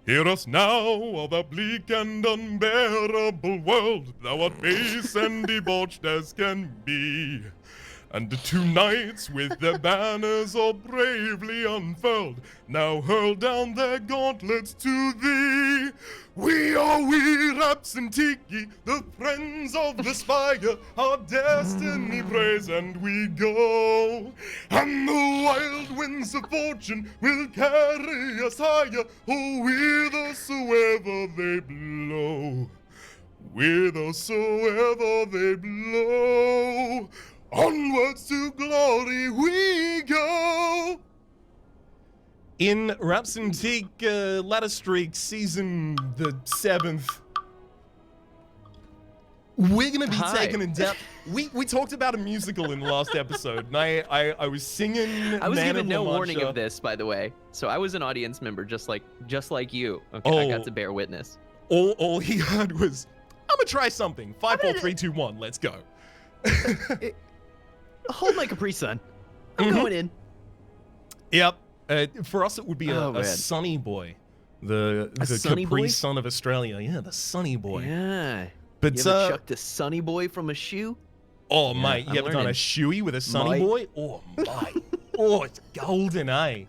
Hear us now of a bleak and unbearable world, thou art base and debauched as can be. And the two knights with their banners all bravely unfurled now hurl down their gauntlets to thee. We are Rhapsody and Tiki, the friends of the Spire, our destiny praise and we go. And the wild winds of fortune will carry us higher, oh, whithersoever they blow. Whithersoever they blow. Onwards to glory we go! In Rhapsody and Teak Ladder Streak Season the 7th, we're going to be taking a depth. We talked about a musical in the last episode, and I was singing. I was given no warning of this, by the way. So I was an audience member, just like you. Okay, I got to bear witness. All he heard was, "I'm gonna try something." 5, 4, 3, 2, 1. Let's go. Hold my Capri Sun. I'm going in. Yep. For us, it would be a sunny boy. The Capri Sun of Australia. Yeah, the sunny boy. Yeah. But you ever chucked a sunny boy from a shoe? Oh, yeah, mate. You ever done a shoey with a sunny boy? Oh, my. Oh, it's golden, eh?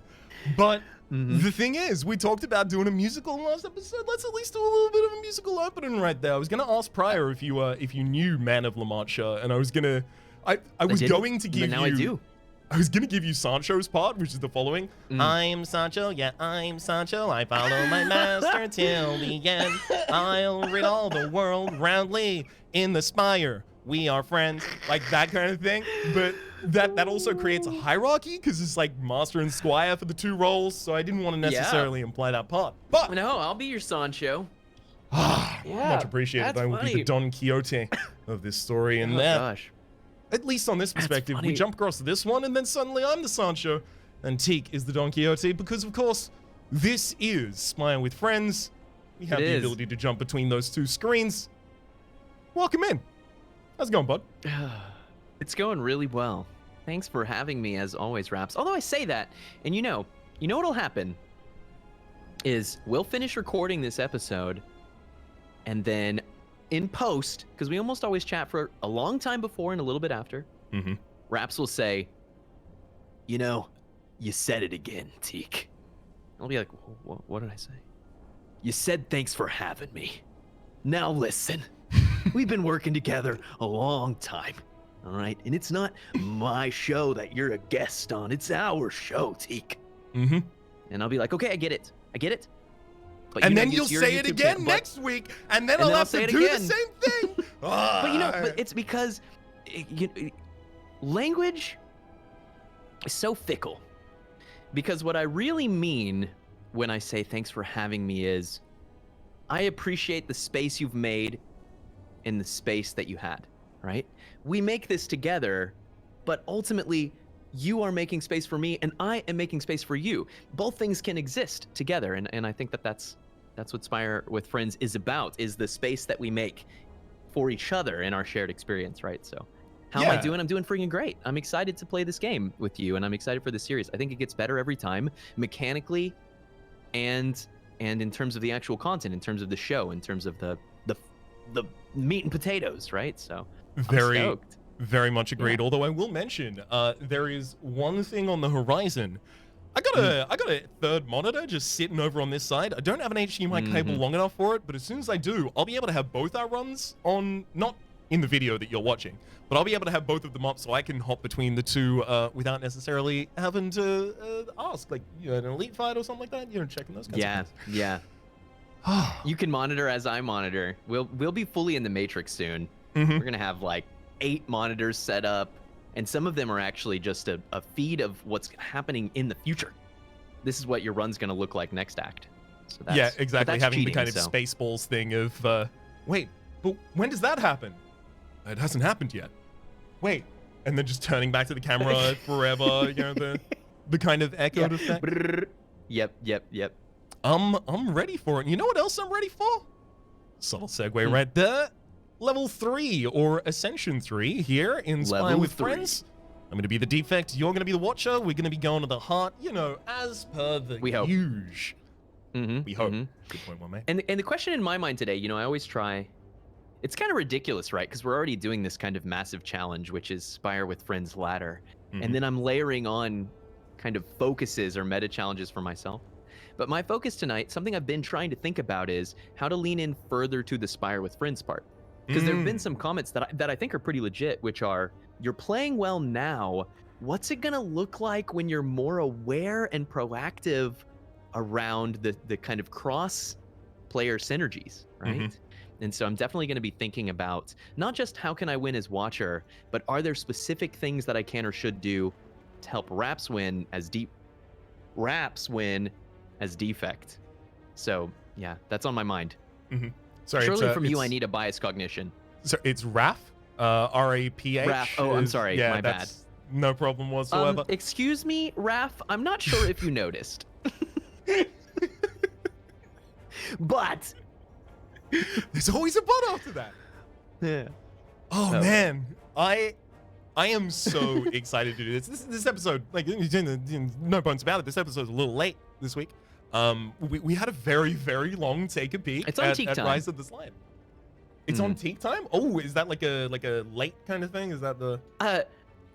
But the thing is, we talked about doing a musical in the last episode. Let's at least do a little bit of a musical opening right there. I was going to ask prior if you knew Man of La Mancha, and I was going to... I was going to give you... I do. I was going to give you Sancho's part, which is the following. I'm Sancho, yeah, I'm Sancho. I follow my master till the end. I'll rid all the world roundly in the spire. We are friends. Like that kind of thing. But that also creates a hierarchy, because it's like master and squire for the two roles, so I didn't want to necessarily imply that part. But... No, I'll be your Sancho. Much appreciated. I will be the Don Quixote of this story. And gosh. At least on this perspective, we jump across to this one, and then suddenly I'm the Sancho, and Teak is the Don Quixote, because of course, this is Spire with Friends. We have the ability to jump between those two screens. Welcome in. How's it going, bud? It's going really well. Thanks for having me, as always, Raps. Although I say that, and you know what'll happen is we'll finish recording this episode, and then in post, because we almost always chat for a long time before and a little bit after, Raps will say, you said it again, Teak. I'll be like, what did I say? You said thanks for having me. Now listen, we've been working together a long time, all right? And it's not my show that you're a guest on. It's our show, Teak. And I'll be like, okay, I get it. But, and then you'll say it again next week, and then I'll have to do the same thing. But it's because language is so fickle. Because what I really mean when I say thanks for having me is, I appreciate the space you've made in the space that you had, right? We make this together, but ultimately, you are making space for me, and I am making space for you. Both things can exist together, and I think that's what Spire with Friends is about, is the space that we make for each other in our shared experience, right? So how am I doing? I'm doing freaking great. I'm excited to play this game with you, and I'm excited for the series. I think it gets better every time, mechanically, and in terms of the actual content, in terms of the show, in terms of the meat and potatoes, right? So I'm stoked. Very much agreed. Although I will mention, there is one thing on the horizon. I got a third monitor just sitting over on this side. I don't have an HDMI cable long enough for it, but as soon as I do, I'll be able to have both our runs on, not in the video that you're watching, but I'll be able to have both of them up so I can hop between the two without necessarily having to ask, like, an elite fight or something like that. Checking those kinds of things. Yeah. You can monitor as I monitor. We'll be fully in the Matrix soon. We're gonna have like 8 monitors set up, and some of them are actually just a feed of what's happening in the future. This is what your run's going to look like next act. So yeah, exactly. Having the kind of Spaceballs thing of, wait, but when does that happen? It hasn't happened yet. Wait, and then just turning back to the camera forever, the kind of echoed effect. Yep. I'm ready for it. You know what else I'm ready for? Subtle segue right there. Level 3 or Ascension 3 here in Spire with Friends. I'm going to be the defect. You're going to be the watcher. We're going to be going to the heart, as per the huge. We hope. Good point, well made. And the question in my mind today, you know, I always try. It's kind of ridiculous, right? Because we're already doing this kind of massive challenge, which is Spire with Friends ladder, and then I'm layering on kind of focuses or meta challenges for myself. But my focus tonight, something I've been trying to think about, is how to lean in further to the Spire with Friends part. Because there have been some comments that I think are pretty legit, which are, you're playing well now. What's it gonna look like when you're more aware and proactive around the kind of cross-player synergies, right? And so I'm definitely going to be thinking about not just how can I win as Watcher, but are there specific things that I can or should do to help Raps win as Defect. So yeah, that's on my mind. Sorry, surely from you I need a bias cognition. So it's Raph, R-A-P-H. Raph. Oh, I'm sorry, yeah, my bad. No problem whatsoever. Excuse me, Raph. I'm not sure if you noticed, but. There's always a but after that. Yeah. Oh man, I am so excited to do this. This episode, like, no bones about it. This episode's a little late this week. We had a very, very long take a peek it's on Teak at time. Rise of the Slime. It's on Teak time. Oh, is that like a late kind of thing? Is that the?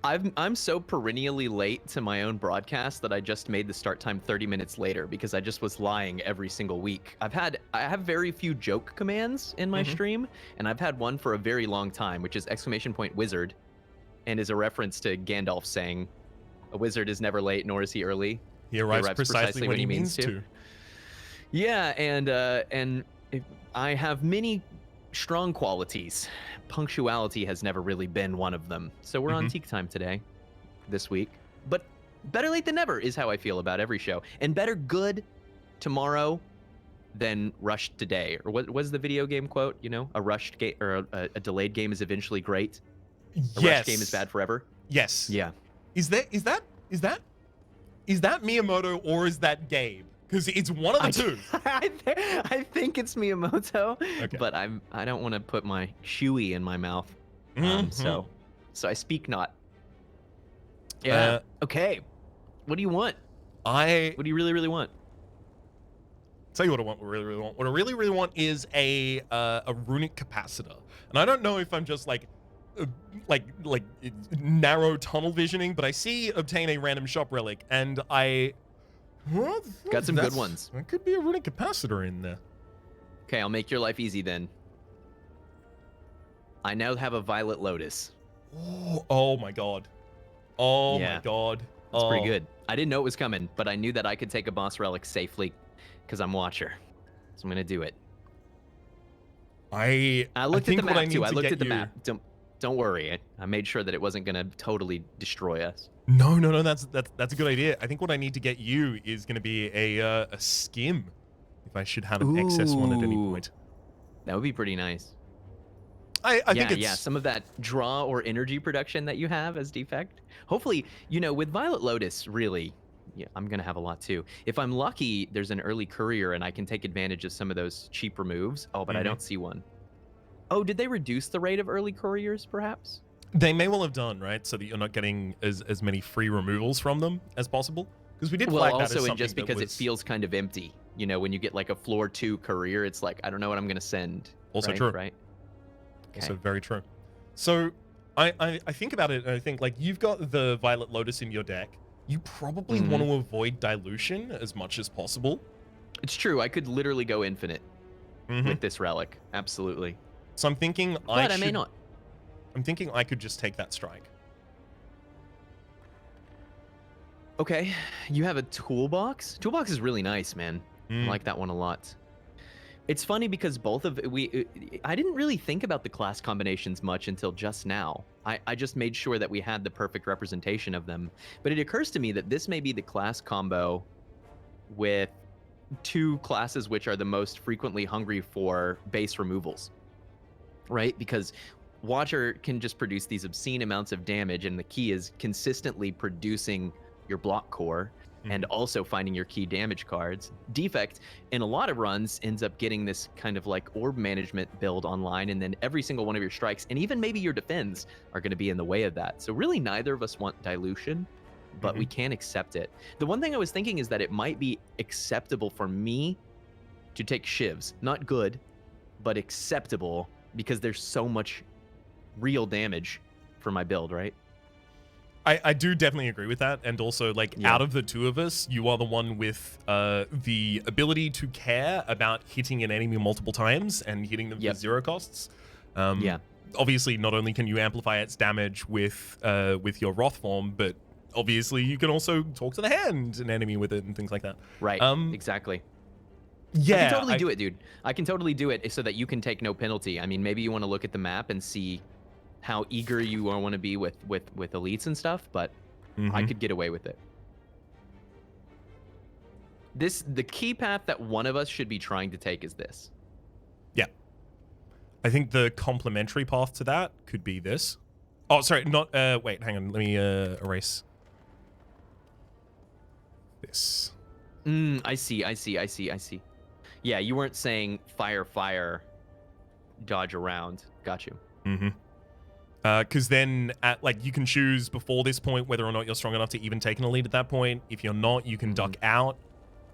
I'm so perennially late to my own broadcast that I just made the start time 30 minutes later because I just was lying every single week. I have very few joke commands in my stream, and I've had one for a very long time, which is !wizard, and is a reference to Gandalf saying, "A wizard is never late, nor is he early. He arrives precisely when he means to." Yeah, and I have many strong qualities. Punctuality has never really been one of them. So we're on Teak time today, this week. But better late than never is how I feel about every show. And better good tomorrow than rushed today. Or what was the video game quote? You know, a rushed game or a delayed game is eventually great. A rushed game is bad forever. Yes. Yeah. Is that Miyamoto or is that Gabe? Because it's one of the two. I think it's Miyamoto, Okay. but I don't want to put my shoey in my mouth, so I speak not. Yeah. Okay. What do you want? What do you really want? Tell you what I want. What I really want. What I really want is a runic capacitor, and I don't know if I'm just like narrow tunnel visioning, but I see obtain a random shop relic, and I. Got some good ones. There could be a runic capacitor in there. Okay, I'll make your life easy then. I now have a Violet Lotus. Oh my god. Oh Yeah. my god. That's pretty good. I didn't know it was coming, but I knew that I could take a boss relic safely because I'm Watcher. So I'm going to do it. I looked at the map too. I to looked get at the you- map. Don't worry. I made sure that it wasn't going to totally destroy us. No, that's a good idea. I think what I need to get you is going to be a skim, if I should have an excess one at any Ooh. point. That would be pretty nice. I think it's Yeah, some of that draw or energy production that you have as Defect. Hopefully, you know, with Violet Lotus, really, yeah, I'm going to have a lot too. If I'm lucky, there's an early courier and I can take advantage of some of those cheap removes. Oh, but I don't see one. Oh, did they reduce the rate of early couriers, perhaps? They may well have done, right? So that you're not getting as many free removals from them as possible. Because we did flag that as also, something and just because that it feels kind of empty. You know, when you get like a floor 2 courier, it's like, I don't know what I'm going to send. Also right? true. Right? Also very true. So I think about it and I think like you've got the Violet Lotus in your deck. You probably want to avoid dilution as much as possible. It's true. I could literally go infinite with this relic. Absolutely. So I'm thinking I may not. I'm thinking I could just take that strike. Okay, you have a toolbox. Toolbox is really nice, man. I like that one a lot. It's funny because I didn't really think about the class combinations much until just now. I just made sure that we had the perfect representation of them. But it occurs to me that this may be the class combo with 2 classes which are the most frequently hungry for base removals. Right? Because Watcher can just produce these obscene amounts of damage, and the key is consistently producing your block core and also finding your key damage cards. Defect, in a lot of runs, ends up getting this kind of like orb management build online, and then every single one of your strikes, and even maybe your defends, are going to be in the way of that. So really neither of us want dilution. but we can't accept it. The one thing I was thinking is that it might be acceptable for me to take shivs. Not good, but acceptable, because there's so much real damage for my build, right? I do definitely agree with that, and also, like, out of the two of us, you are the one with the ability to care about hitting an enemy multiple times and hitting them for 0 costs. Obviously, not only can you amplify its damage with your Wrath form, but obviously you can also talk to the hand an enemy with it and things like that. Right, exactly. Yeah, I can totally do it, dude. I can totally do it so that you can take no penalty. I mean, maybe you want to look at the map and see how eager you want to be with elites and stuff, but I could get away with it. The key path that one of us should be trying to take is this. Yeah. I think the complementary path to that could be this. Oh, sorry, not, wait, hang on, let me erase this. I see. Yeah, you weren't saying fire, dodge around. Got you. Because then, you can choose before this point whether or not you're strong enough to even take an elite at that point. If you're not, you can duck out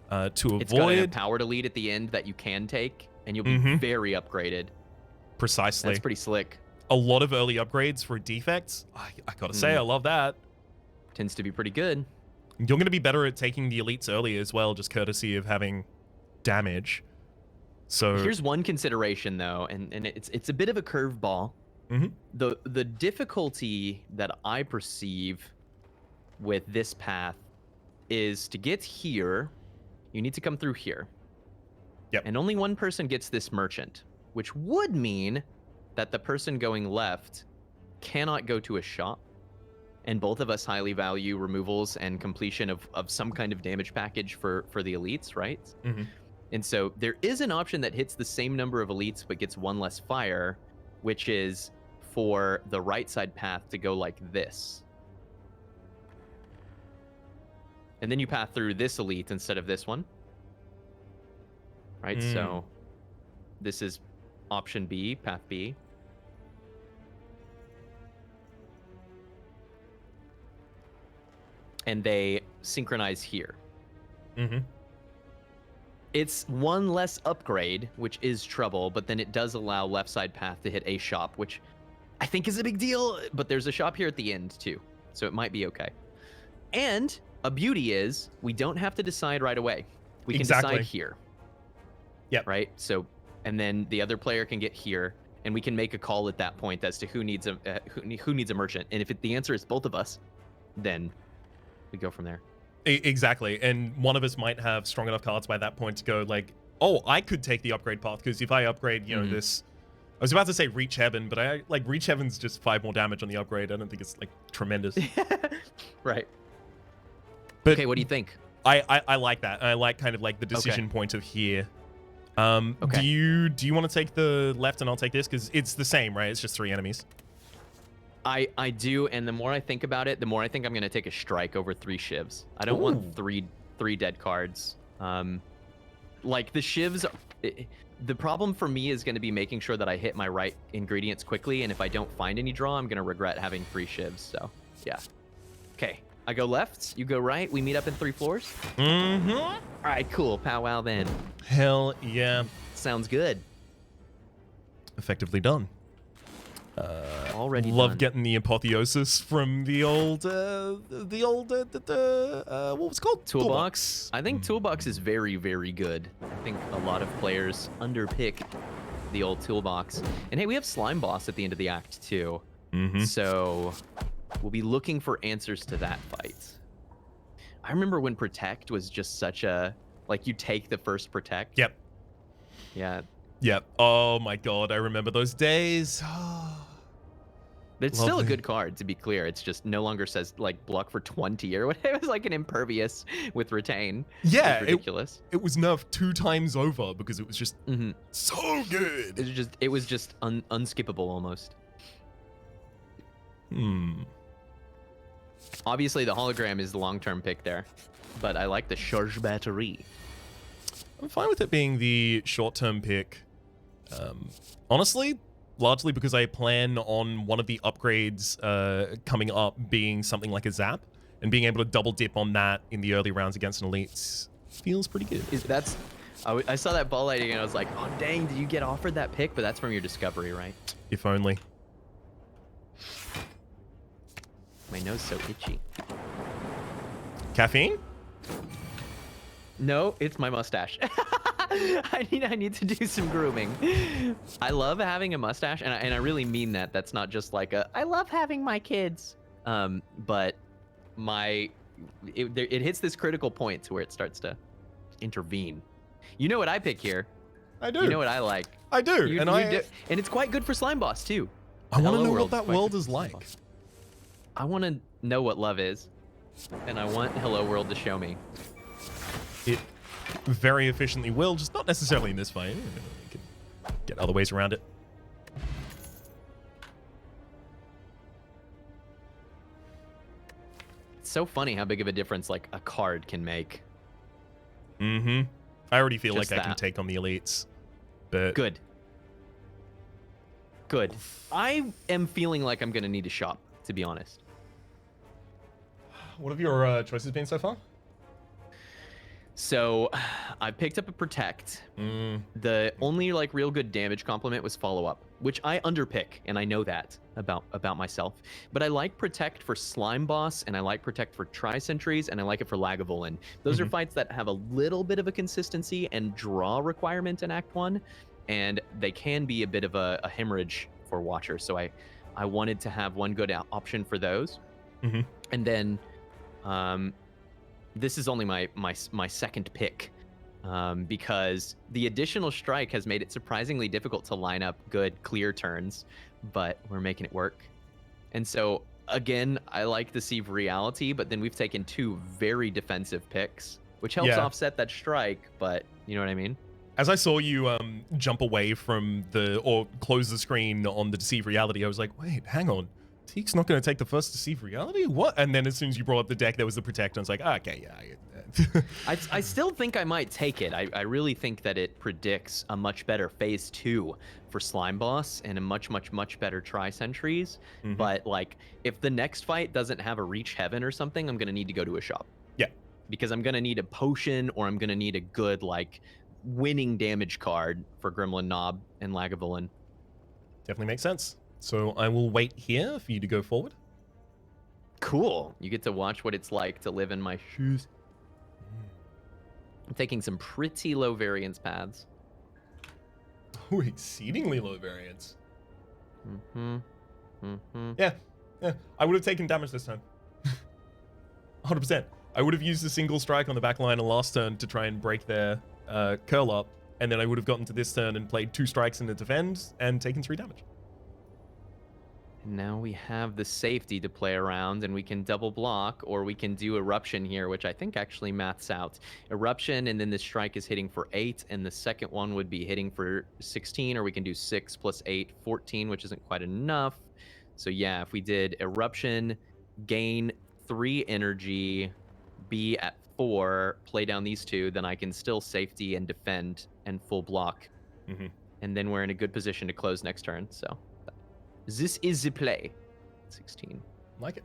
to avoid. It's got a powered elite at the end that you can take, and you'll be very upgraded. Precisely. That's pretty slick. A lot of early upgrades for defects. I gotta say, I love that. Tends to be pretty good. You're going to be better at taking the elites early as well, just courtesy of having damage. So here's one consideration, though, and it's a bit of a curveball. The difficulty that I perceive with this path is to get here, you need to come through here. Yep. And only one person gets this merchant, which would mean that the person going left cannot go to a shop. And both of us highly value removals and completion of some kind of damage package for the elites, right? And so there is an option that hits the same number of elites but gets one less fire, which is for the right side path to go like this. And then you path through this elite instead of this one. Right? So this is option B, path B. And they synchronize here. It's one less upgrade, which is trouble, but then it does allow left side path to hit a shop, which I think is a big deal, but there's a shop here at the end too, so it might be okay. And a beauty is we don't have to decide right away. We can decide here. Yep. Right? So, and then the other player can get here, and we can make a call at that point as to who needs a merchant. And if the answer is both of us, then we go from there. Exactly. And one of us might have strong enough cards by that point to go like, oh, I could take the upgrade path, because if I upgrade, you know, this... I was about to say Reach Heaven, but Reach Heaven's just 5 more damage on the upgrade. I don't think it's, like, tremendous. Right. But okay, what do you think? I like that. I like kind of like the decision point of here. Do you want to take the left and I'll take this? Because it's the same, right? It's just 3 enemies. I do, and the more I think about it, the more I think I'm going to take a strike over 3 shivs. I don't want three dead cards. Like, the shivs... The problem for me is going to be making sure that I hit my right ingredients quickly, and if I don't find any draw, I'm going to regret having 3 shivs, so, yeah. Okay, I go left, you go right, we meet up in 3 floors? All right, cool, powwow then. Hell yeah. Sounds good. Effectively done. Already love done. getting the apotheosis from the old what was it called? Toolbox. I think Toolbox is very, very good. I think a lot of players underpick the old Toolbox. And hey, we have Slime Boss at the end of the act too. So we'll be looking for answers to that fight. I remember when Protect was just such a, like, you take the first Protect. Yep. Yeah. Yep. Oh my god, I remember those days. It's still a good card, to be clear. It's just no longer says, like, block for 20 or whatever. It was like an impervious with retain. Yeah, it was ridiculous. It was nerfed 2 times over because it was just so good. It was just unskippable almost. Obviously, the hologram is the long-term pick there, but I like the charge battery. I'm fine with it being the short-term pick. Honestly, largely because I plan on one of the upgrades coming up being something like a zap. and being able to double dip on that in the early rounds against an elites feels pretty good. I saw that ball lighting and I was like, oh dang, did you get offered that pick? But that's from your discovery, right? If only. My nose so itchy. Caffeine? No, it's my mustache. I need to do some grooming. I love having a mustache, and I really mean that. That's not just like I love having my kids. But it hits this critical point to where it starts to intervene. You know what I pick here? I do. You know what I like? I do. And it's quite good for Slime Boss too. I want to know what that world is like. I want to know what love is, and I want Hello World to show me. It very efficiently will, just not necessarily in this fight. We can get other ways around it. It's so funny how big of a difference like a card can make. Mm-hmm. I already feel Just like I can that. take on the elites, but Good. Good. I am feeling like I'm gonna need to shop, to be honest. what have your choices been so far? So, I picked up a Protect. The only like real good damage complement was Follow Up, which I underpick, and I know that about myself. But I like Protect for Slime Boss, and I like Protect for Tri-Sentries, and I like it for Lagavulin. Those are fights that have a little bit of a consistency and draw requirement in Act 1, and they can be a bit of a hemorrhage for Watcher. So I wanted to have one good option for those. And then this is only my second pick, because the additional strike has made it surprisingly difficult to line up good clear turns, but we're making it work. And so again, I like the Sieve Reality, but then we've taken two very defensive picks, which helps offset that strike, but you know what I mean? As I saw you jump away from or close the screen on the Deceive Reality, I was like, wait, hang on. Teak's not going to take the first Deceive Reality? What? And then as soon as you brought up the deck, there was the Protect. I was like, okay, yeah. I still think I might take it. I really think that it predicts a much better Phase 2 for Slime Boss and a much, much, much better Tri-Sentries. But, like, if the next fight doesn't have a Reach Heaven or something, I'm going to need to go to a shop. Yeah. Because I'm going to need a potion, or I'm going to need a good, like, winning damage card for Gremlin Knob and Lagavulin. Definitely makes sense. So I will wait here for you to go forward. Cool. You get to watch what it's like to live in my shoes. I'm taking some pretty low variance paths. Oh, exceedingly low variance. Yeah. I would have taken damage this time. 100%. I would have used a single strike on the back line last turn to try and break their curl up, and then I would have gotten to this turn and played 2 strikes in the defend and taken 3 damage. Now we have the safety to play around, and we can double block, or we can do Eruption here, which I think actually maths out. Eruption, and then the strike is hitting for 8, and the second one would be hitting for 16, or we can do 6 plus 8, 14, which isn't quite enough. So yeah, if we did Eruption, gain 3 energy, be at 4, play down these 2, then I can still safety and defend and full block. And then we're in a good position to close next turn, so... This is the play. 16. Like it.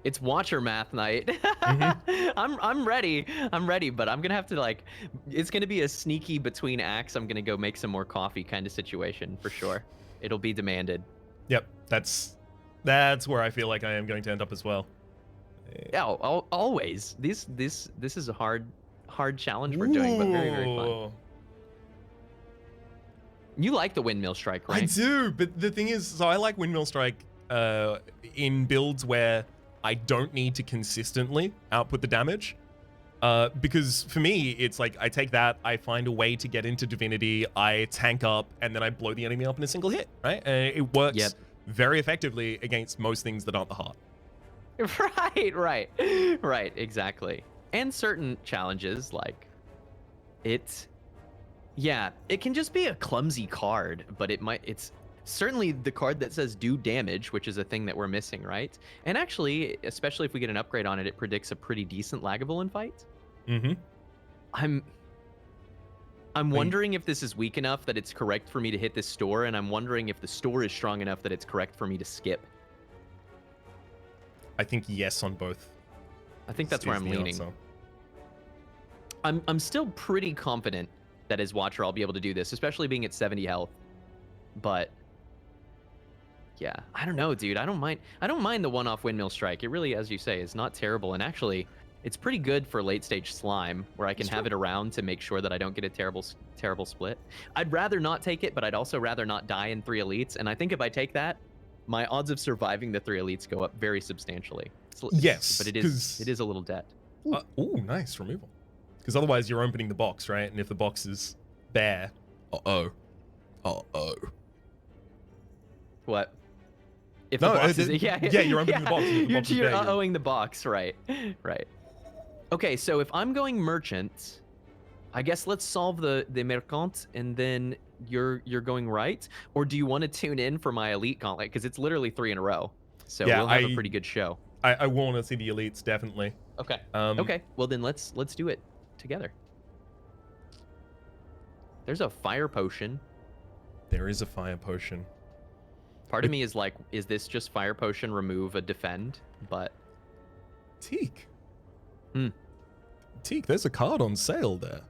It's Watcher math night. I'm ready. I'm ready, but I'm gonna have to like. It's gonna be a sneaky between acts. I'm gonna go make some more coffee kind of situation for sure. It'll be demanded. Yep, that's where I feel like I am going to end up as well. Yeah, always. This is a hard challenge we're doing, but very fun. You like the Windmill Strike, right? I do, but the thing is, so I like Windmill Strike in builds where I don't need to consistently output the damage. Because for me, it's like I take that, I find a way to get into Divinity, I tank up, and then I blow the enemy up in a single hit, right? It works very effectively against most things that aren't the heart. Right, exactly. And certain challenges, like yeah, it can just be a clumsy card, but it's certainly the card that says do damage, which is a thing that we're missing, right? And actually, especially if we get an upgrade on it, it predicts a pretty decent Lagavulin fight. I'm wondering if this is weak enough that it's correct for me to hit this store, and I'm wondering if the store is strong enough that it's correct for me to skip. I think yes on both. I think that's where is I'm the leaning. answer. I'm still pretty confident that as Watcher I'll be able to do this, especially being at 70 health. But yeah, I don't know, dude. I don't mind the one-off windmill strike. It really, as you say, is not terrible, and actually, it's pretty good for late-stage slime, where I can have it around to make sure that I don't get a terrible split. I'd rather not take it, but I'd also rather not die in 3 elites. And I think if I take that, my odds of surviving the 3 elites go up very substantially. Yes, but it is a little dead. Ooh, nice removal. Because otherwise you're opening the box, right? And if the box is bare, uh-oh. What? If No, the box is, yeah, you're opening the box. If the box is you're bare, uh-ohing the box, right? Right. Okay, so if I'm going merchant, I guess let's solve the mercant, and then you're going right. Or do you want to tune in for my elite gauntlet? Because it's literally 3 in a row, so we'll have a pretty good show. I want to see the elites, definitely. Okay. Okay. Well then let's do it together. There's a fire potion. There is a fire potion. Part of me is like, is this just fire potion remove a defend? But Teak. Hmm. Teak, there's a card on sale there.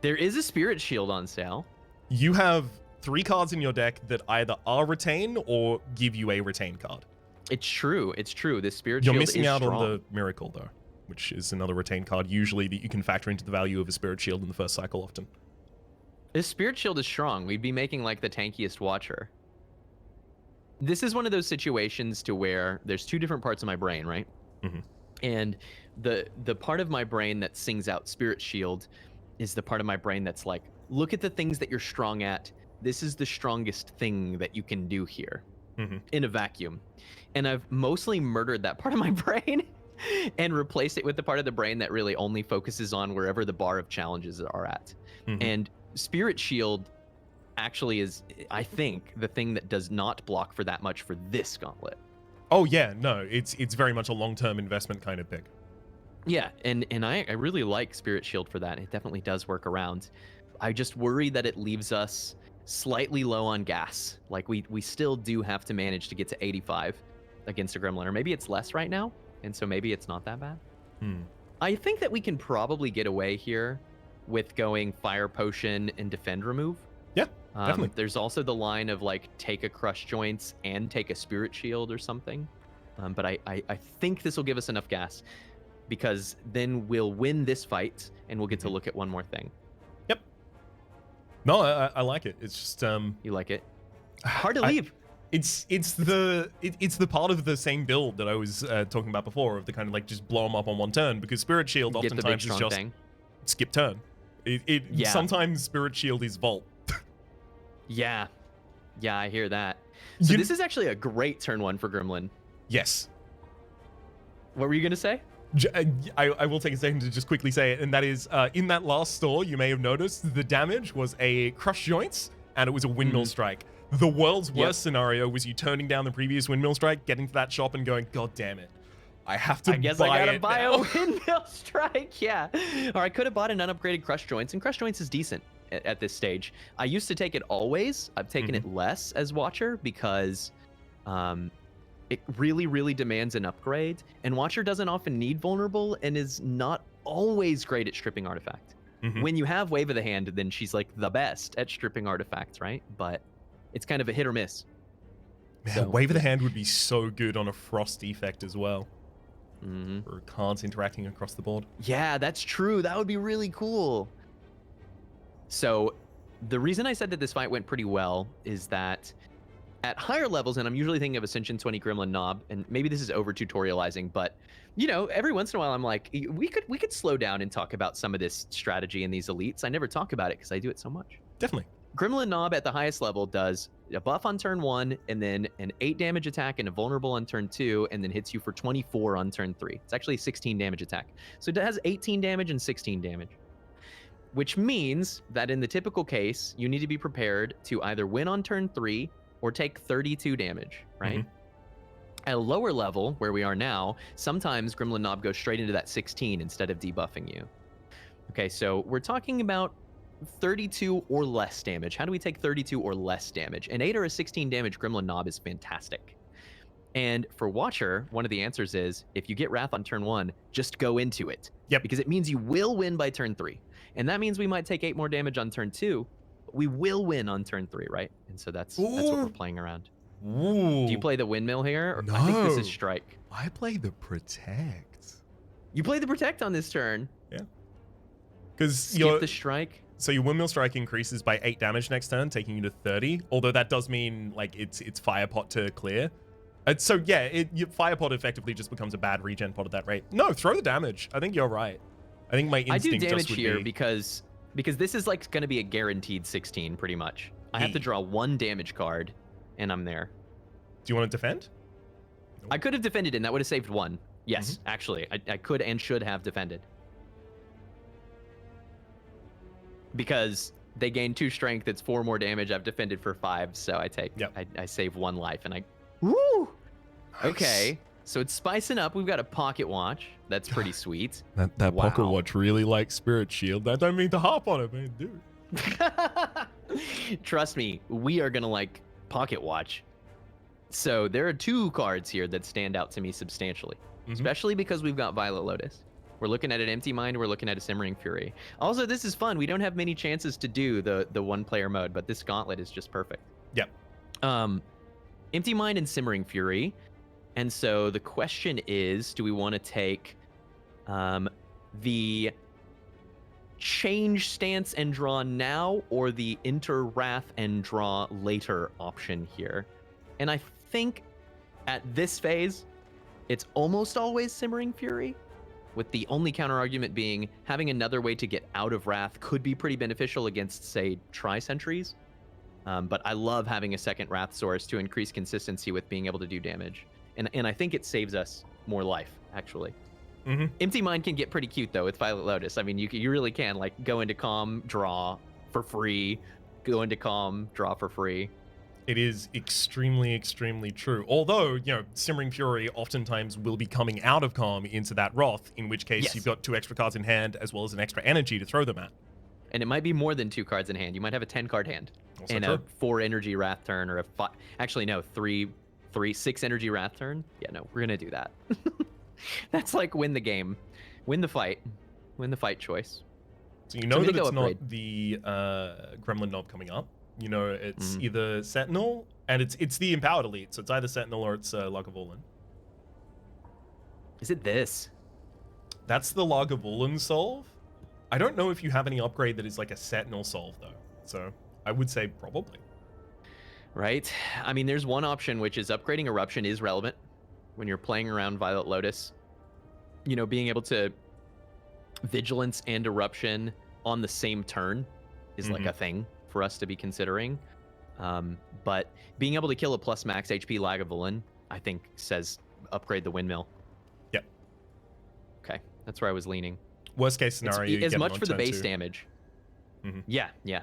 There is a spirit shield on sale. You have 3 cards in your deck that either are retain or give you a retain card. It's true. It's true. This spirit You're shield missing is out strong. on the miracle though, which is another retain card usually that you can factor into the value of a spirit shield in the first cycle often. This spirit shield is strong. We'd be making like the tankiest watcher. This is one of those situations to where there's 2 different parts of my brain, right? Mm-hmm. And the part of my brain that sings out spirit shield is the part of my brain that's like, look at the things that you're strong at. This is the strongest thing that you can do here in a vacuum. And I've mostly murdered that part of my brain and replaced it with the part of the brain that really only focuses on wherever the bar of challenges are at. And spirit shield actually is, I think, the thing that does not block for that much for this gauntlet. Oh yeah, no, it's very much a long-term investment kind of pick. Yeah, and I really like Spirit Shield for that. It definitely does work around. I just worry that it leaves us slightly low on gas. Like we still do have to manage to get to 85 against a Gremlin, or maybe it's less right now, and so maybe it's not that bad. I think that we can probably get away here with going Fire Potion and Defend Remove. Yeah, definitely. There's also the line of like take a Crush Joints and take a Spirit Shield or something. But I think this will give us enough gas, because then we'll win this fight and we'll get to look at one more thing. Yep. No, I like it. It's just You like it? Hard to leave. It's the part of the same build that I was talking about before, of the kind of like just blow them up on one turn, because Spirit Shield Get the big oftentimes is strong just thing. skip turn. Yeah. Sometimes Spirit Shield is Vault. Yeah, I hear that. So this is actually a great turn 1 for Gremlin. Yes. What were you gonna say? I will take a second to just quickly say it, and that is, in that last store, you may have noticed the damage was a Crush Joints, and it was a Windmill Strike. The world's worst scenario was you turning down the previous Windmill Strike, getting to that shop and going, God damn it, I have to buy it. I guess I gotta buy now. a Windmill Strike, yeah. Or I could have bought an unupgraded Crush Joints, and Crush Joints is decent at this stage. I used to take it always. I've taken it less as Watcher because it really, really demands an upgrade, and Watcher doesn't often need Vulnerable and is not always great at stripping Artifact. When you have Wave of the Hand, then she's like the best at stripping artifacts, right? But it's kind of a hit or miss. Man, So- Wave of the Hand would be so good on a Frost effect as well. Or cards interacting across the board. Yeah, that's true. That would be really cool. So the reason I said that this fight went pretty well is that at higher levels, and I'm usually thinking of Ascension 20 Gremlin Knob, and maybe this is over tutorializing, but you know, every once in a while I'm like, we could slow down and talk about some of this strategy in these elites. I never talk about it because I do it so much. Definitely. Gremlin Knob at the highest level does a buff on turn 1, and then an 8 damage attack and a vulnerable on turn 2, and then hits you for 24 on turn 3. It's actually a 16 damage attack. So it has 18 damage and 16 damage. Which means that in the typical case, you need to be prepared to either win on turn 3 or take 32 damage, right? At a lower level, where we are now, sometimes Gremlin Knob goes straight into that 16 instead of debuffing you. Okay, so we're talking about 32 or less damage. How do we take 32 or less damage? An 8 or a 16 damage Gremlin Knob is fantastic. And for Watcher, one of the answers is if you get Wrath on turn 1, just go into it. Yep. Because it means you will win by turn 3. And that means we might take 8 more damage on turn 2, but we will win on turn 3, right? And so that's what we're playing around. Ooh. Do you play the windmill here? Or No. I think this is strike. I play the protect. You play the protect on this turn. Yeah. Because Skip the strike. So your windmill strike increases by 8 damage next turn, taking you to 30. Although that does mean like it's fire pot to clear. So yeah, fire pot effectively just becomes a bad regen pot at that rate. No, throw the damage. I think you're right. I think my instinct I do damage just would here be... because this is like going to be a guaranteed 16 pretty much. I have to draw 1 damage card, and I'm there. Do you want to defend? I could have defended, and that would have saved 1. Yes, actually, I could and should have defended. Because they gain 2 strength, it's 4 more damage. I've defended for 5, so I take. Yep. I save 1 life, and I. Woo! Okay, so it's spicing up. We've got a pocket watch. That's pretty sweet. That Wow. pocket watch really likes Spirit Shield. I don't mean to harp on it, man, dude. Trust me, we are gonna like pocket watch. So there are 2 cards here that stand out to me substantially, especially because we've got Violet Lotus. We're looking at an Empty Mind. We're looking at a Simmering Fury. Also, this is fun. We don't have many chances to do the 1-player mode, but this Gauntlet is just perfect. Yep. Empty Mind and Simmering Fury. And so the question is, do we want to take the change stance and draw now, or the enter Wrath and draw later option here? And I think at this phase, it's almost always Simmering Fury, with the only counter argument being having another way to get out of Wrath could be pretty beneficial against, say, Tri-Sentries. But I love having a second Wrath source to increase consistency with being able to do damage. And I think it saves us more life, actually. Empty Mind can get pretty cute, though, with Violet Lotus. I mean, you really can, like, go into Calm, draw for free, go into Calm, draw for free. It is extremely, extremely true. Although, you know, Simmering Fury oftentimes will be coming out of Calm into that Wrath, in which case you've got 2 extra cards in hand, as well as an extra energy to throw them at. And it might be more than 2 cards in hand. You might have a 10-card hand. Also and true. a 4 energy Wrath turn, or a 5... Actually, no, 6 energy Wrath turn. Yeah, no, we're going to do that. That's like win the game. Win the fight. Win the fight choice. So you know that it's upgrade. not the Gremlin Knob coming up. You know, it's either Sentinel, and it's the Empowered Elite, so it's either Sentinel or it's Lagavulin. Is it this? That's the Lagavulin solve. I don't know if you have any upgrade that is like a Sentinel solve, though. So I would say probably. Right? I mean, there's one option, which is upgrading Eruption is relevant when you're playing around Violet Lotus. You know, being able to Vigilance and Eruption on the same turn is like a thing for us to be considering. But being able to kill a plus max HP Lagavulin, I think, says upgrade the Windmill. Yep. Okay, that's where I was leaning. Worst case scenario, you as get much it on for the turn base 2. damage. Yeah.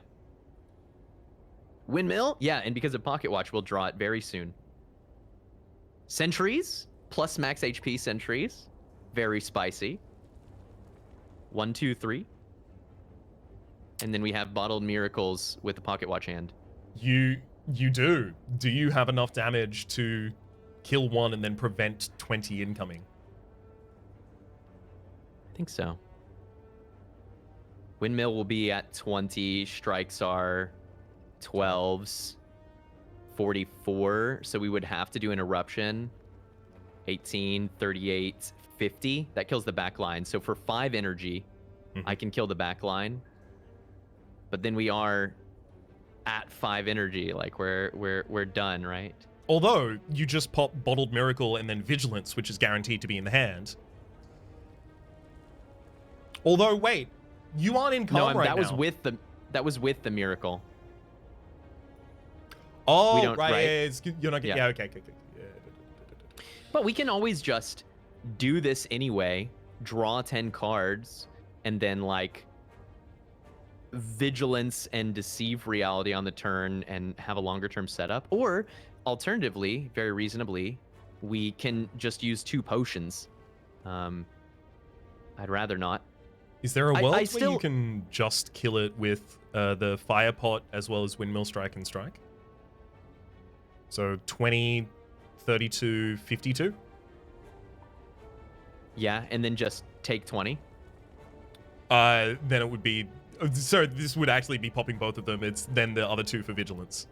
Windmill, yeah, and because of Pocket Watch, we'll draw it very soon. Sentries, plus max HP Sentries, very spicy. 1, 2, 3. And then we have Bottled Miracles with the Pocket Watch hand. You do. Do you have enough damage to kill 1 and then prevent 20 incoming? I think so. Windmill will be at 20. Strikes are 12s. 44. So we would have to do an Eruption. 18, 38, 50. That kills the back line. So for 5 energy, I can kill the back line. But then we are at 5 energy. Like we're done, right? Although you just pop Bottled Miracle and then Vigilance, which is guaranteed to be in the hand. Although, wait, you aren't in Calm right that now. that was with the Miracle. Oh, We don't- right. right? Yeah, you're not getting. Yeah. Yeah, okay. Yeah. But we can always just do this anyway, draw 10 cards, and then like Vigilance and Deceive Reality on the turn and have a longer term setup. Or alternatively, very reasonably, we can just use 2 potions. I'd rather not. Is there a world where still- you can just kill it with the Fire Pot as well as Windmill Strike and Strike? So 20, 32, 52. Yeah, and then just take 20. Then it would be... So this would actually be popping both of them. It's then the other 2 for vigilance.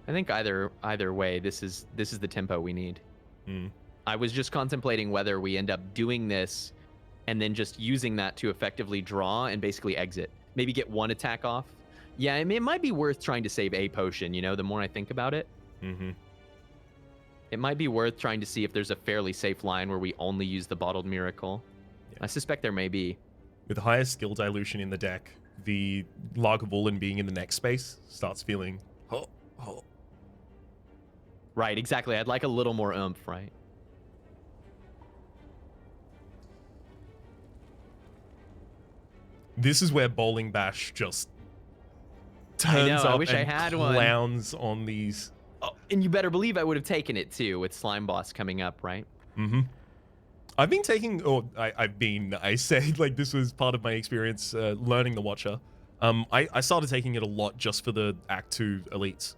I think either way, this is the tempo we need. Hmm. I was just contemplating whether we end up doing this and then just using that to effectively draw and basically exit. Maybe get 1 attack off. Yeah, I mean, it might be worth trying to save a potion, you know, the more I think about it. Mm-hmm. It might be worth trying to see if there's a fairly safe line where we only use the bottled miracle. Yeah. I suspect there may be. With the highest skill dilution in the deck, the Lagavulin being in the next space starts feeling... Right, exactly. I'd like a little more oomph, right? This is where Bowling Bash just turns up I wish and I had one. clowns on these. Oh, and you better believe I would have taken it too with Slime Boss coming up, right? Mm-hmm. I've been taking, I said, like, this was part of my experience learning the Watcher. I started taking it a lot just for the Act 2 elites.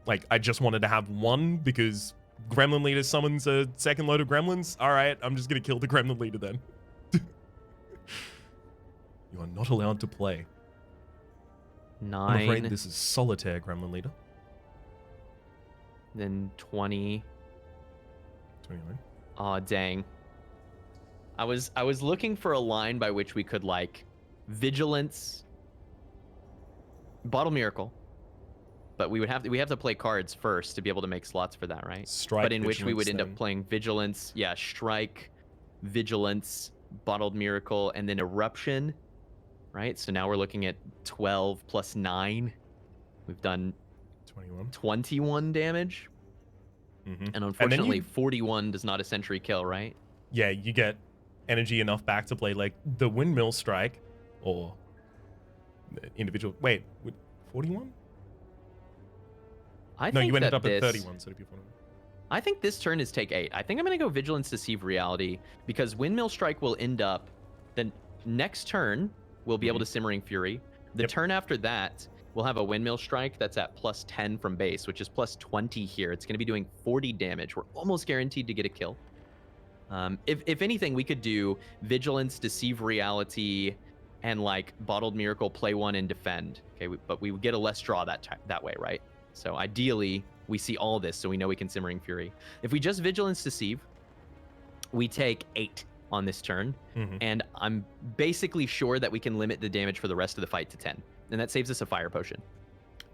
Like, I just wanted to have one because Gremlin Leader summons a second load of Gremlins. All right, I'm just going to kill the Gremlin Leader then. You are not allowed to play. 9. I'm afraid this is Solitaire, Gremlin Leader. Then 20. 29. Aw, dang. I was looking for a line by which we could, like, Vigilance, Bottle Miracle, but we have to play cards first to be able to make slots for that, right? Strike, but in which we would end then. up playing Vigilance, yeah, Strike, Vigilance, Bottled Miracle, and then Eruption, right? So now we're looking at 12 plus 9. We've done 21 damage. Mm-hmm. And unfortunately, 41 does not a sentry kill, right? Yeah, you get energy enough back to play like the Windmill Strike or individual. Wait, 41? No, you ended up at 31, so it'd be 41. I think this turn is take 8. I think I'm going to go Vigilance, Deceive Reality because Windmill Strike will end up. The next turn, we'll be able to Simmering Fury. The turn after that, we'll have a Windmill Strike that's at plus 10 from base, which is plus 20 here. It's going to be doing 40 damage. We're almost guaranteed to get a kill. If anything, we could do Vigilance, Deceive Reality, and like Bottled Miracle, play 1 and defend. Okay, but we would get a less draw that way, right? So ideally, we see all this so we know we can Simmering Fury. If we just Vigilance Deceive, we take 8 on this turn, and I'm basically sure that we can limit the damage for the rest of the fight to 10. And that saves us a fire potion.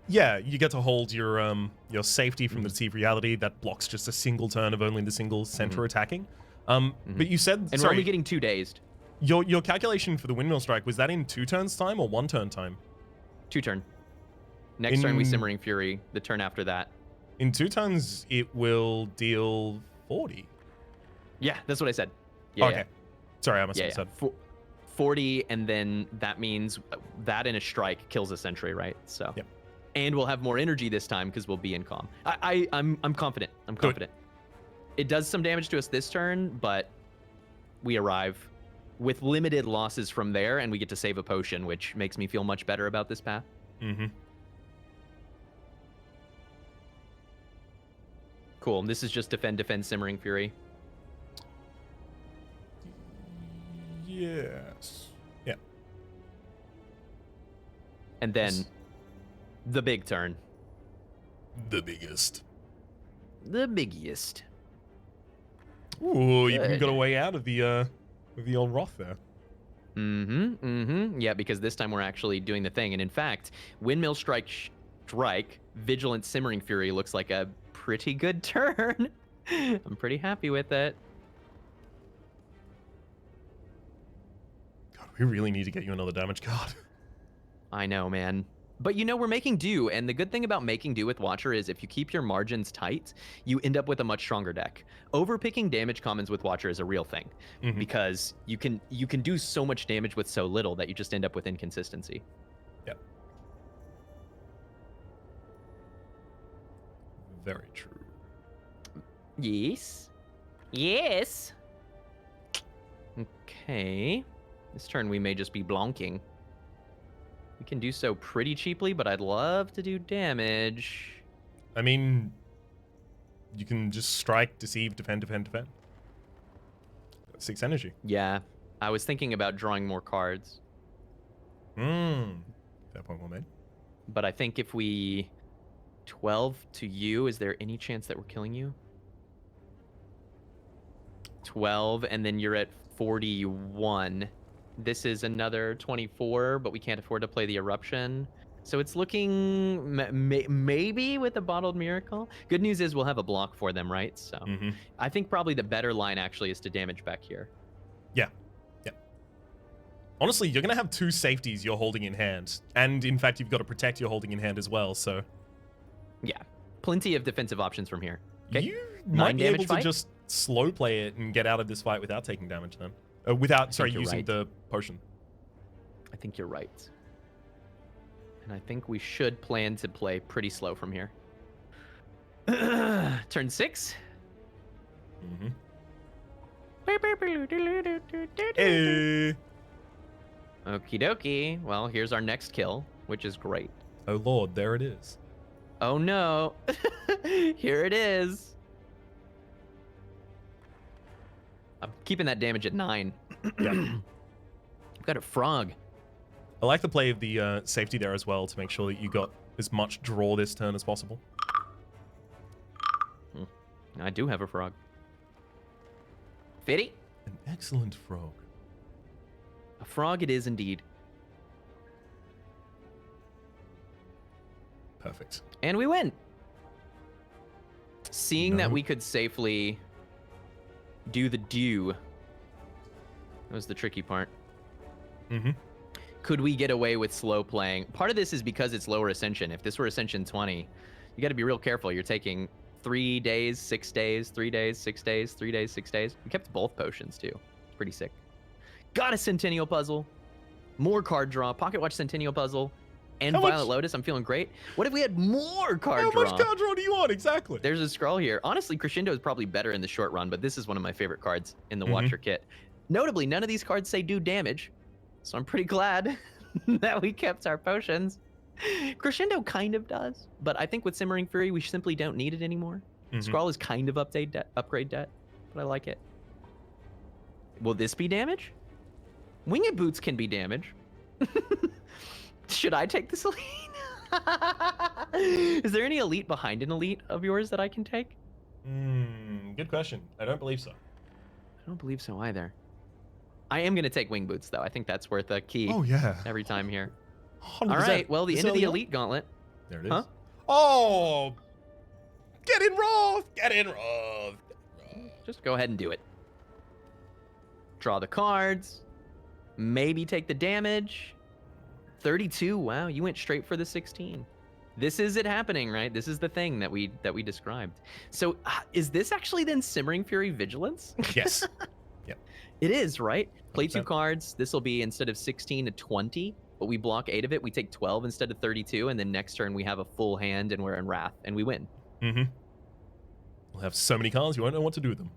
Yeah, you get to hold your safety from the Deceive Reality that blocks just a single turn of only the single center attacking. But you said, and we're only getting 2 dazed. Your calculation for the Windmill Strike, was that in 2 turns time or 1 turn time? 2 turn. Next turn we Simmering Fury. The turn after that. In 2 turns, it will deal 40. Yeah, that's what I said. Yeah, okay. Yeah. Sorry, I must have said. 40, and then that means that in a strike kills a sentry, right? So. Yep. And we'll have more energy this time because we'll be in calm. I'm confident. I'm confident. It does some damage to us this turn, but we arrive with limited losses from there, and we get to save a potion, which makes me feel much better about this path. Cool. This is just defend, Simmering Fury. Yes. Yeah. And then the big turn. The biggest. The biggiest. Ooh, you got a way out of the old Roth there. Yeah, because this time we're actually doing the thing. And in fact, Windmill Strike, Vigilant Simmering Fury looks like a pretty good turn. I'm pretty happy with it. God, we really need to get you another damage card. I know, man. But you know, we're making do, and the good thing about making do with Watcher is if you keep your margins tight, you end up with a much stronger deck. Overpicking damage commons with Watcher is a real thing, because you can do so much damage with so little that you just end up with inconsistency. Yep. Very true. Yes. Yes. Okay. This turn we may just be blonking. We can do so pretty cheaply, but I'd love to do damage. I mean, You can just strike, deceive, defend. 6 energy. Yeah, I was thinking about drawing more cards, Fair point well made. but I think if we 12 to you, is there any chance that we're killing you? 12, and then you're at 41. This is another 24, but we can't afford to play the eruption. So it's looking maybe with a bottled miracle. Good news is we'll have a block for them, right? So I think probably the better line actually is to damage back here. Yeah. Honestly, you're gonna have 2 safeties you're holding in hand, and in fact, you've got to protect your holding in hand as well. So Yeah, plenty of defensive options from here. Okay. you 9 might be able damage to fight? just slow play it and get out of this fight without taking damage. Then, without you're using right. the potion. I think you're right. And I think we should plan to play pretty slow from here. Turn 6. Hey. Okie dokie. Well, here's our next kill, which is great. Oh lord, there it is. Oh no. Here it is. I'm keeping that damage at 9. Yeah. I've got a frog. I like the play of the safety there as well to make sure that you got as much draw this turn as possible. I do have a frog. Fitty? An excellent frog. A frog it is indeed. Perfect. And we win. Seeing that No. we could safely do the do. That was the tricky part. Could we get away with slow playing? Part of this is because it's lower Ascension. If this were Ascension 20, you got to be real careful. You're taking 3 days, 6 days, 3 days, 6 days, 3 days, 6 days. We kept both potions too. It's pretty sick. Got a Centennial Puzzle. More card draw. Pocketwatch Centennial Puzzle. And How much- Violet Lotus. I'm feeling great. What if we had more card How draw? much card draw do you want exactly? There's a scroll here. Honestly, Crescendo is probably better in the short run, but this is one of my favorite cards in the Watcher kit. Notably, none of these cards say do damage, so I'm pretty glad that we kept our potions. Crescendo kind of does, but I think with Simmering Fury, we simply don't need it anymore. Scroll is kind of upgrade debt, but I like it. Will this be damage? Winged Boots can be damage. Should I take this elite? Is there any elite behind an elite of yours that I can take? Good question. I don't believe so. I don't believe so either. I am going to take Wing Boots, though. I think that's worth a key Oh yeah. every time here. 100%. All right, well, the This end of the early on? Elite Gauntlet. There it is. Huh? Oh! Get in, Roth! Get in, Roth! Just go ahead and do it. Draw the cards. Maybe take the damage. 32. Wow, you went straight for the 16. This is it happening, right? This is the thing that we described. So is this actually then Simmering Fury Vigilance? Yes. It is, right? Play 2 100%. cards. This will be instead of 16 to 20, but we block 8 of it. We take 12 instead of 32, and then next turn we have a full hand and we're in Wrath, and we win. We'll have so many cards, you won't know what to do with them.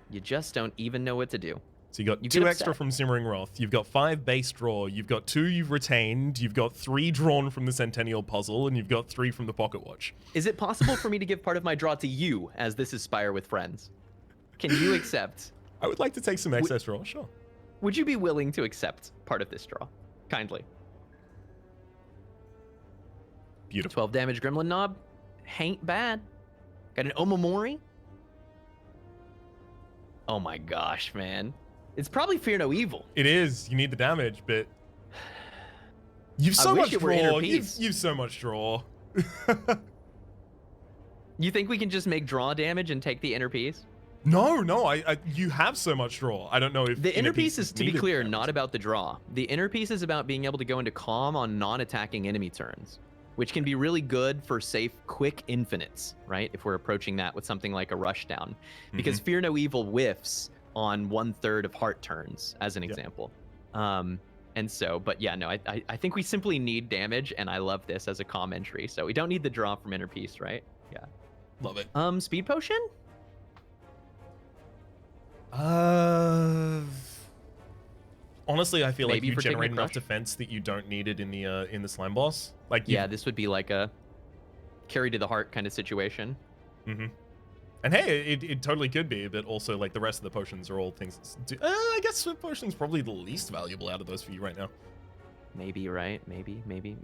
You just don't even know what to do. So you got You 2 get extra upset. from Simmering Wrath. You've got 5 base draw. You've got 2 you've retained. You've got 3 drawn from the Centennial Puzzle, and you've got 3 from the Pocket Watch. Is it possible for me to give part of my draw to you, as this is Spire with Friends? Can you accept? I would like to take some excess draw, sure. Would you be willing to accept part of this draw? Kindly. Beautiful. 12 damage Gremlin Knob. Ain't bad. Got an Omamori. Oh my gosh, man. It's probably Fear No Evil. It is. You need the damage, but you've I so wish much it were Inner draw. Peace. You've so much draw. You think we can just make draw damage and take the inner piece? No, you have so much draw. I don't know if The inner piece is, to be needed clear, damage. not about the draw. The inner piece is about being able to go into calm on non-attacking enemy turns, which can be really good for safe, quick infinites, right? If we're approaching that with something like a rushdown. Because Fear No Evil whiffs on 1/3 of heart turns, as an example. And so, but yeah, no, I think we simply need damage, and I love this as a calm entry. So we don't need the draw from inner piece, right? Yeah. Love it. Speed potion? Honestly, I feel like Maybe you for taking generate a enough crush? defense that you don't need it in the slime boss. Like Yeah, this would be like a carry to the heart kind of situation. And hey, it totally could be, but also like the rest of the potions are all things. I guess Swift Potion's probably the least valuable out of those for you right now. Maybe, right? Maybe.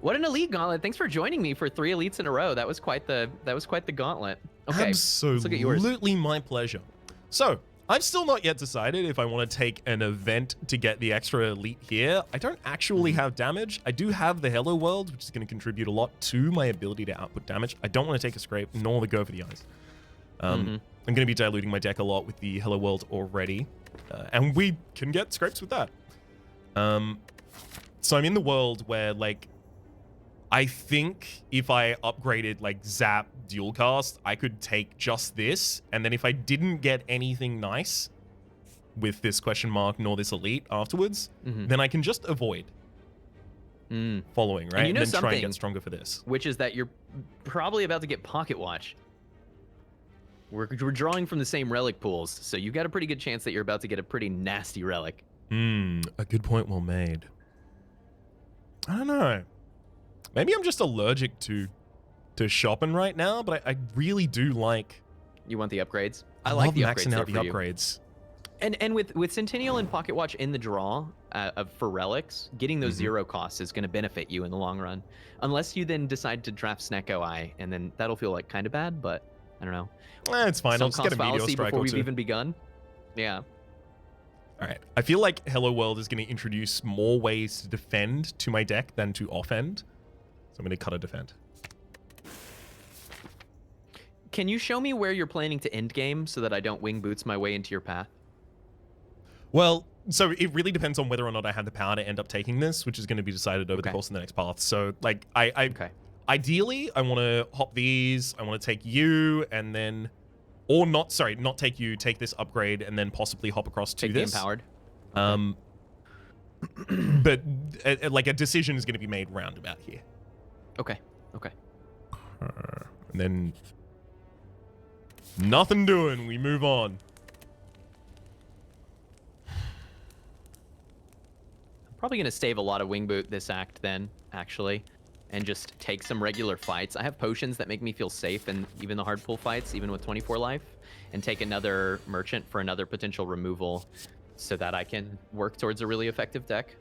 What an elite gauntlet! Thanks for joining me for 3 elites in a row. That was quite the gauntlet. Okay, Absolutely, let's look at yours. My pleasure. So I've still not yet decided if I want to take an event to get the extra elite here. I don't actually have damage. I do have the Hello World, which is going to contribute a lot to my ability to output damage. I don't want to take a scrape, nor the Go for the Eyes. I'm going to be diluting my deck a lot with the Hello World already, and we can get scrapes with that. So I'm in the world where, like, I think if I upgraded, like, Zap Dual Cast, I could take just this, and then if I didn't get anything nice with this question mark nor this elite afterwards, then I can just avoid following, right? And, and then try and get stronger for this. Which is that you're probably about to get Pocket Watch. We're drawing from the same relic pools, so you've got a pretty good chance that you're about to get a pretty nasty relic. A good point well made. I don't know. Maybe I'm just allergic to shopping right now, but I really do like... You want the upgrades? I love like the maxing upgrades out the upgrades. And with Centennial and Pocket Watch in the draw for relics, getting those 0 costs is going to benefit you in the long run. Unless you then decide to draft Snecko Eye, and then that'll feel like kind of bad, but I don't know. It's fine. I'll just get a Meteor Strike before or we've two. even begun. Yeah. All right. I feel like Hello World is going to introduce more ways to defend to my deck than to offend. So I'm going to cut a defend. Can you show me where you're planning to end game so that I don't wing boots my way into your path? Well, so it really depends on whether or not I have the power to end up taking this, which is going to be decided over the course of the next path. So, like, ideally, I want to hop these. I want to take you, and then, or not. Sorry, not take you. Take this upgrade, and then possibly hop across to this. Take the empowered. But like a decision is going to be made roundabout here. Okay. And then nothing doing. We move on. Probably going to save a lot of wing boot this act then, actually, and just take some regular fights. I have potions that make me feel safe in even the hard pull fights, even with 24 life, and take another merchant for another potential removal so that I can work towards a really effective deck.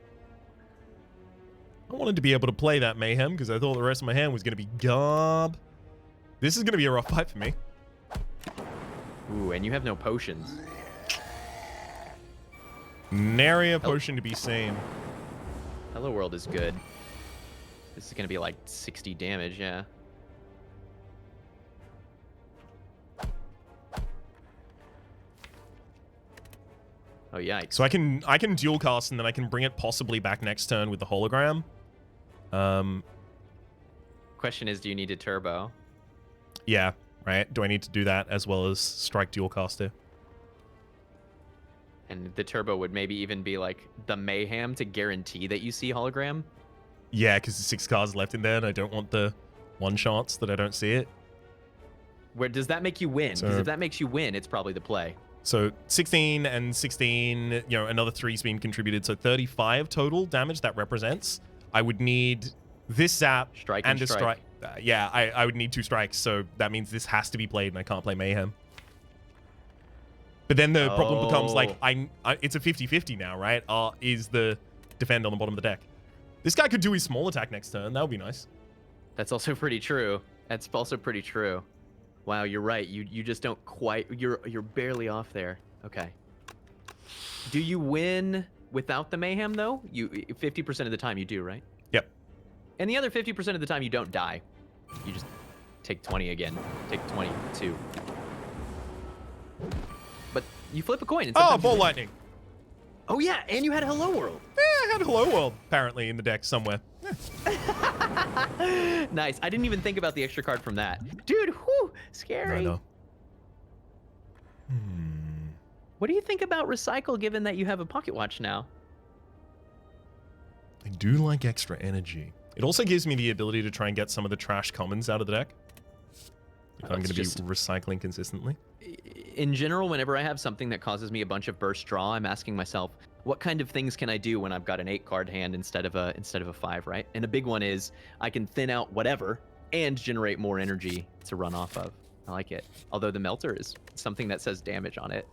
I wanted to be able to play that Mayhem because I thought the rest of my hand was going to be gob. This is going to be a rough fight for me. Ooh, and you have no potions. Nary a potion to be seen. Hello World is good. This is going to be like 60 damage, yeah. Oh, yikes. So I can dual cast and then I can bring it possibly back next turn with the hologram. Question is, do you need a turbo? Yeah, right. Do I need to do that as well as strike dual caster? And the turbo would maybe even be like the mayhem to guarantee that you see hologram? Yeah, because there's 6 cards left in there and I don't want the one chance that I don't see it. Where does that make you win? Because if that makes you win, it's probably the play. So 16 and 16, you know, another 3's being contributed. So 35 total damage that represents. I would need this zap strike and a strike. Yeah, I would need 2 strikes. So that means this has to be played and I can't play Mayhem. But then the problem becomes like, it's a 50-50 now, right? Is the defend on the bottom of the deck. This guy could do his small attack next turn. That would be nice. That's also pretty true. That's also pretty true. Wow, you're right. You just don't quite. You're barely off there. Okay. Do you win without the mayhem though? You 50% of the time you do, right? Yep. And the other 50% of the time you don't die. You just take 20 again. Take 22. But you flip a coin. And oh, ball lightning. Oh yeah, and you had Hello World. Yeah, I had Hello World apparently in the deck somewhere. Nice. I didn't even think about the extra card from that. Dude, whew, scary. I know. What do you think about Recycle given that you have a Pocket Watch now? I do like extra energy. It also gives me the ability to try and get some of the trash commons out of the deck. If I'm going to be recycling consistently. In general, whenever I have something that causes me a bunch of burst draw, I'm asking myself, what kind of things can I do when I've got an 8-card hand instead of a 5, right? And a big one is I can thin out whatever and generate more energy to run off of. I like it. Although the melter is something that says damage on it.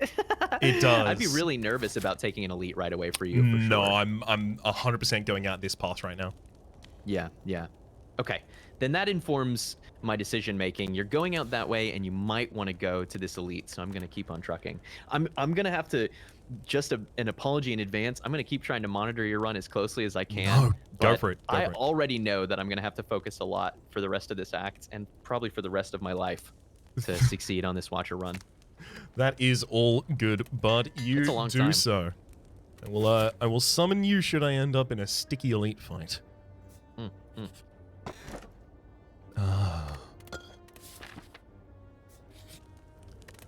It does. I'd be really nervous about taking an elite right away for you. For No, sure. I'm 100% going out this path right now. Yeah. Okay, then that informs my decision making. You're going out that way, and you might want to go to this elite. So I'm gonna keep on trucking. I'm gonna have to just an apology in advance. I'm gonna keep trying to monitor your run as closely as I can. No, go but for it. I already know that I'm gonna have to focus a lot for the rest of this act, and probably for the rest of my life, to succeed on this Watcher run. That is all good, bud. You It's a long do time. so. I will summon you should I end up in a sticky elite fight.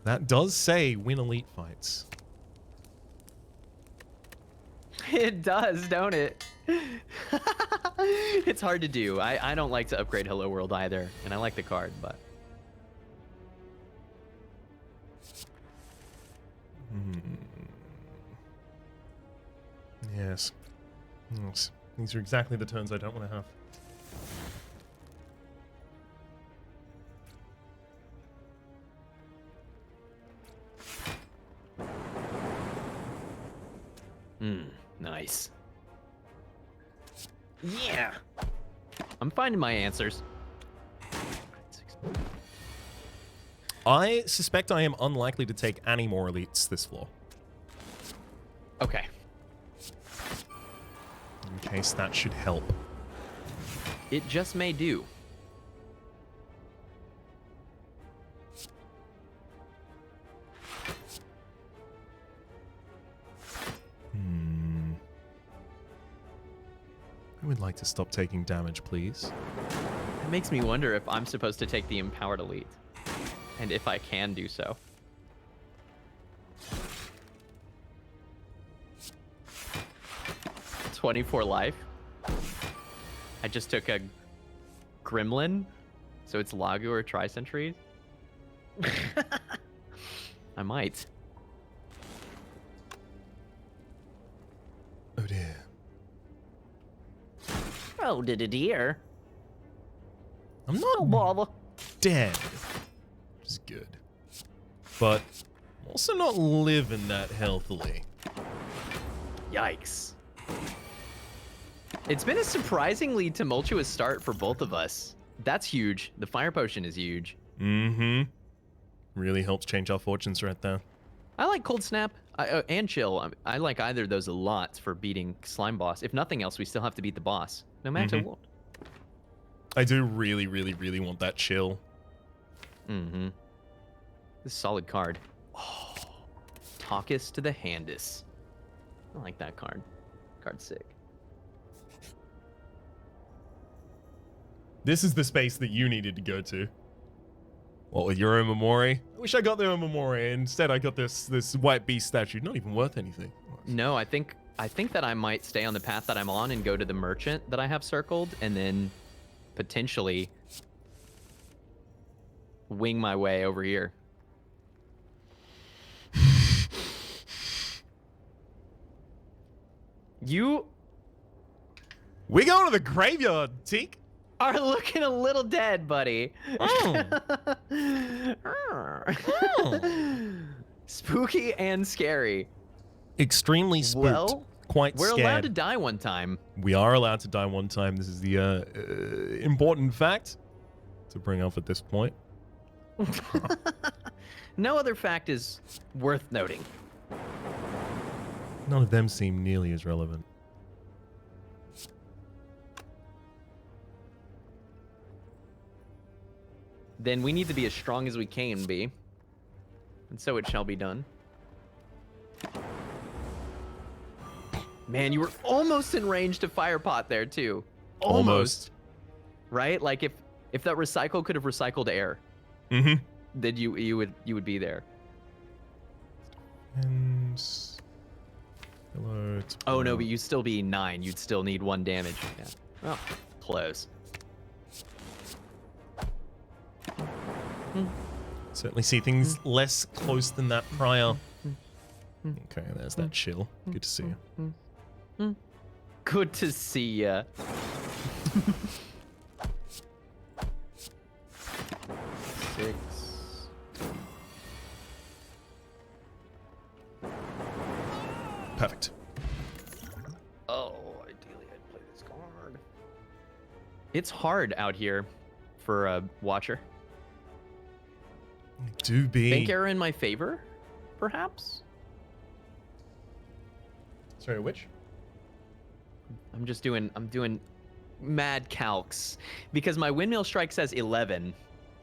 That does say win elite fights. It does, don't it? It's hard to do. I don't like to upgrade Hello World either, and I like the card, but... Yes. These are exactly the turns I don't want to have. Nice. Yeah. I'm finding my answers. I suspect I am unlikely to take any more elites this floor. Okay. In case that should help. It just may do. I would like to stop taking damage, please. It makes me wonder if I'm supposed to take the Empowered Elite. And if I can do so. $24 life. I just took a Gremlin. So it's Lagu or Tri-Sentries. I might. Oh dear. Oh, did a dear. I'm not Baba. dead, which is good. But I'm also not living that healthily. Yikes. It's been a surprisingly tumultuous start for both of us. That's huge. The fire potion is huge. Mm-hmm. Really helps change our fortunes right there. I like Cold Snap and Chill. I like either of those a lot for beating Slime Boss. If nothing else, we still have to beat the boss, no matter what. I do really, really, really want that chill. Mm-hmm. This is a solid card. Oh, Talkus to the Handis. I like that card. Card's sick. This is the space that you needed to go to. What, with your Omamori? I wish I got the Omamori. Instead, I got this white beast statue. Not even worth anything. No, I think that I might stay on the path that I'm on and go to the merchant that I have circled, and then potentially wing my way over here. You We going to the graveyard, Teak. are looking a little dead, buddy. Spooky and scary. Extremely spooked. Well, quite we're scared. allowed to die one time. We are allowed to die one time. This is the important fact to bring up at this point. No other fact is worth noting. None of them seem nearly as relevant. Then we need to be as strong as we can be. And so it shall be done. Man, you were almost in range to fire pot there too. Almost. Right? Like if that recycle could have recycled air, Mm-hmm. then you would be there. And hello. Oh no, but you'd still be 9. You'd still need 1 damage. Yeah. Well, close. Certainly see things less close than that prior. Okay, there's that chill. Good to see you. Good to see ya. Six. Perfect. Oh, ideally I'd play this card. It's hard out here for a Watcher. Do be. Bank error in my favor, perhaps? Sorry, which? I'm doing mad calcs because my windmill strike says 11.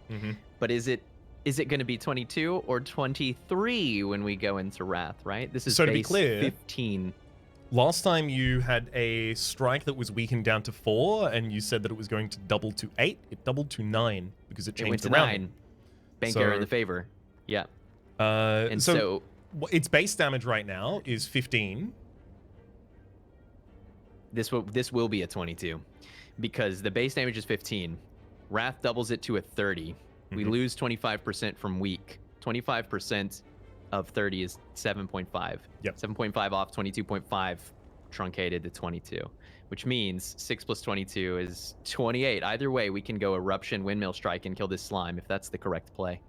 Mm-hmm. But is it going to be 22 or 23 when we go into Wrath, right? This is So to be base clear, 15. Last time you had a strike that was weakened down to 4, and you said that it was going to double to 8. It doubled to 9 because it It went changed to the 9. rounding. Bank So- error in the favor. Yeah. And so its base damage right now is 15. this will be a 22 because the base damage is 15. Wrath doubles it to a 30. We Mhm. lose 25% from weak. 25% of 30 is 7.5. Yep. 7.5 off 22.5 truncated to 22, which means 6 plus 22 is 28. Either way, we can go Eruption, Windmill Strike, and kill this slime if that's the correct play.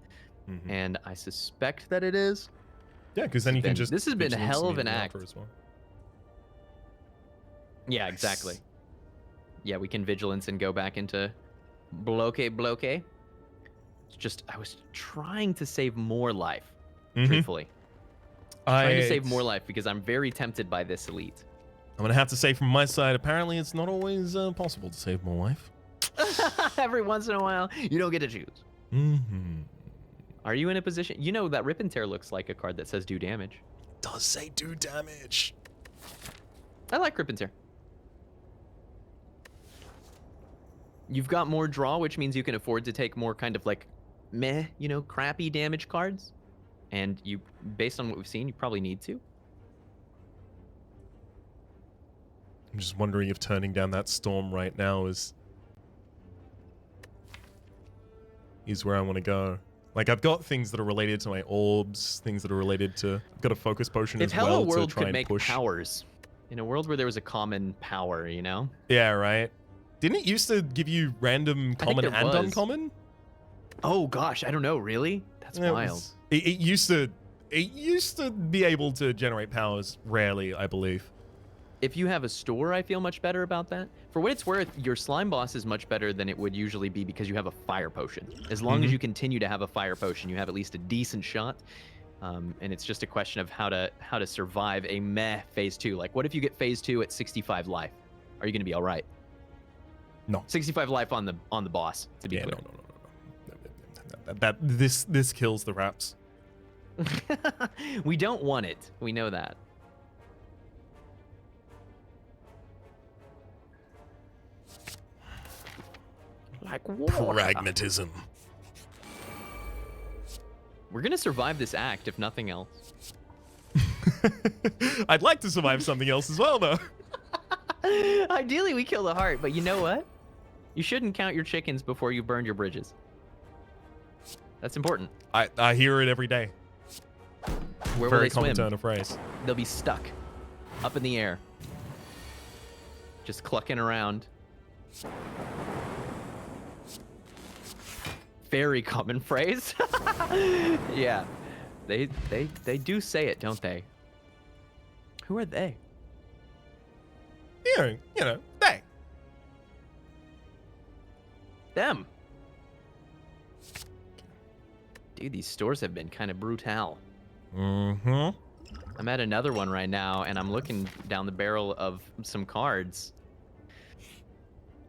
Mhm. And I suspect that it is. Yeah, because then you can been- just. this has been a vigilance hell of an immediately act. after as well. Yeah, Nice. exactly. Yeah, we can Vigilance and go back into bloke. It's just, I was trying to save more life, Mhm. truthfully. Trying to save more life because I'm very tempted by this elite. I'm gonna have to say from my side, apparently it's not always possible to save more life. Every once in a while, you don't get to choose. Mm-hmm. Are you in a position? You know that Rip and Tear looks like a card that says do damage. Does say do damage. I like Rip and Tear. You've got more draw, which means you can afford to take more kind of like meh, crappy damage cards. And you, based on what we've seen, you probably need to. I'm just wondering if turning down that storm right now is where I want to go. Like, I've got things that are related to my orbs, things that are related to... I've got a focus potion If as Hello well to World try could and make push. powers, in a world where there was a common power, Yeah, right? Didn't it used to give you random I think common there and was. uncommon? Oh gosh, I don't know, really? That's Yeah, wild. It used to be able to generate powers rarely, I believe. If you have a store, I feel much better about that. For what it's worth, your slime boss is much better than it would usually be because you have a fire potion. As long as you continue to have a fire potion, you have at least a decent shot. And it's just a question of how to survive a meh phase 2. Like, what if you get phase 2 at 65 life? Are you going to be all right? No. 65 life on the boss, to be clear. No. This kills the Raps. We don't want it. We know that. Like water. Pragmatism. We're gonna survive this act, if nothing else. I'd like to survive something else as well, though. Ideally, we kill the heart, but you know what? You shouldn't count your chickens before you burn your bridges. That's important. I hear it every day. Where will Very they common swim? turn of phrase. They'll be stuck up in the air, just clucking around. Very common phrase. Yeah, they do say it, don't they? Who are they? You know, they. Them. Dude, these stores have been kind of brutal. Mm-hmm. I'm at another one right now, and I'm looking down the barrel of some cards.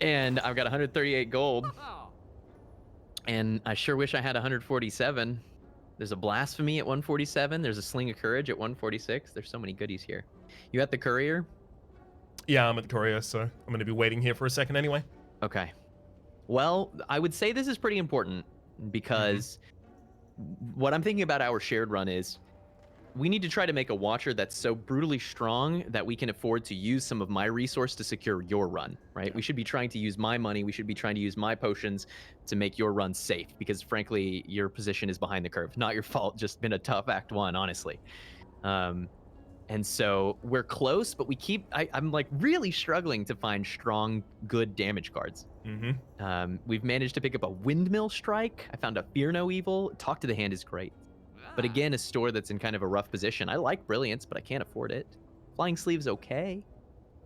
And I've got 138 gold. And I sure wish I had 147. There's a Blasphemy at 147. There's a Sling of Courage at 146. There's so many goodies here. You at the Courier? Yeah, I'm at the courier, so I'm going to be waiting here for a second anyway. Okay. Well, I would say this is pretty important because what I'm thinking about our shared run is we need to try to make a Watcher that's so brutally strong that we can afford to use some of my resource to secure your run, right? Yeah. We should be trying to use my money. We should be trying to use my potions to make your run safe because, frankly, your position is behind the curve. Not your fault. Just been a tough Act 1, honestly. And so we're close, but we keep... I'm like really struggling to find strong, good damage cards. Mm-hmm. We've managed to pick up a Windmill Strike. I found a Fear No Evil. Talk to the Hand is great. But again, a store that's in kind of a rough position. I like Brilliance, but I can't afford it. Flying Sleeve's okay,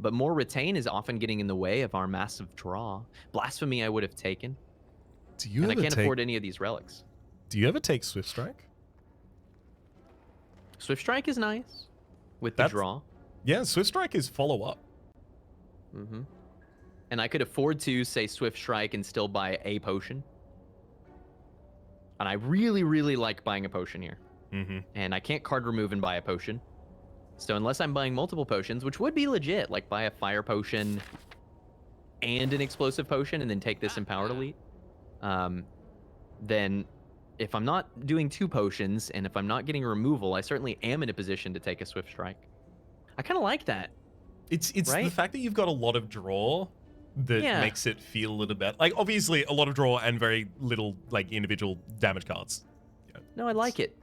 but more Retain is often getting in the way of our massive draw. Blasphemy I would have taken, Do you and I ever can't take? afford any of these relics. Do you ever take Swift Strike? Swift Strike is nice with the That's- draw. Yeah, Swift Strike is follow up. Mm-hmm. And I could afford to say Swift Strike and still buy a potion. And I really, really like buying a potion here. Mm-hmm. And I can't card remove and buy a potion. So unless I'm buying multiple potions, which would be legit, like buy a fire potion and an explosive potion and then take this Empowered Elite, then if I'm not doing 2 potions and if I'm not getting removal, I certainly am in a position to take a Swift Strike. I kind of like that. It's Right? the fact that you've got a lot of draw that Yeah. makes it feel a little bit like, obviously a lot of draw and very little like individual damage cards. Yeah. No, I like it.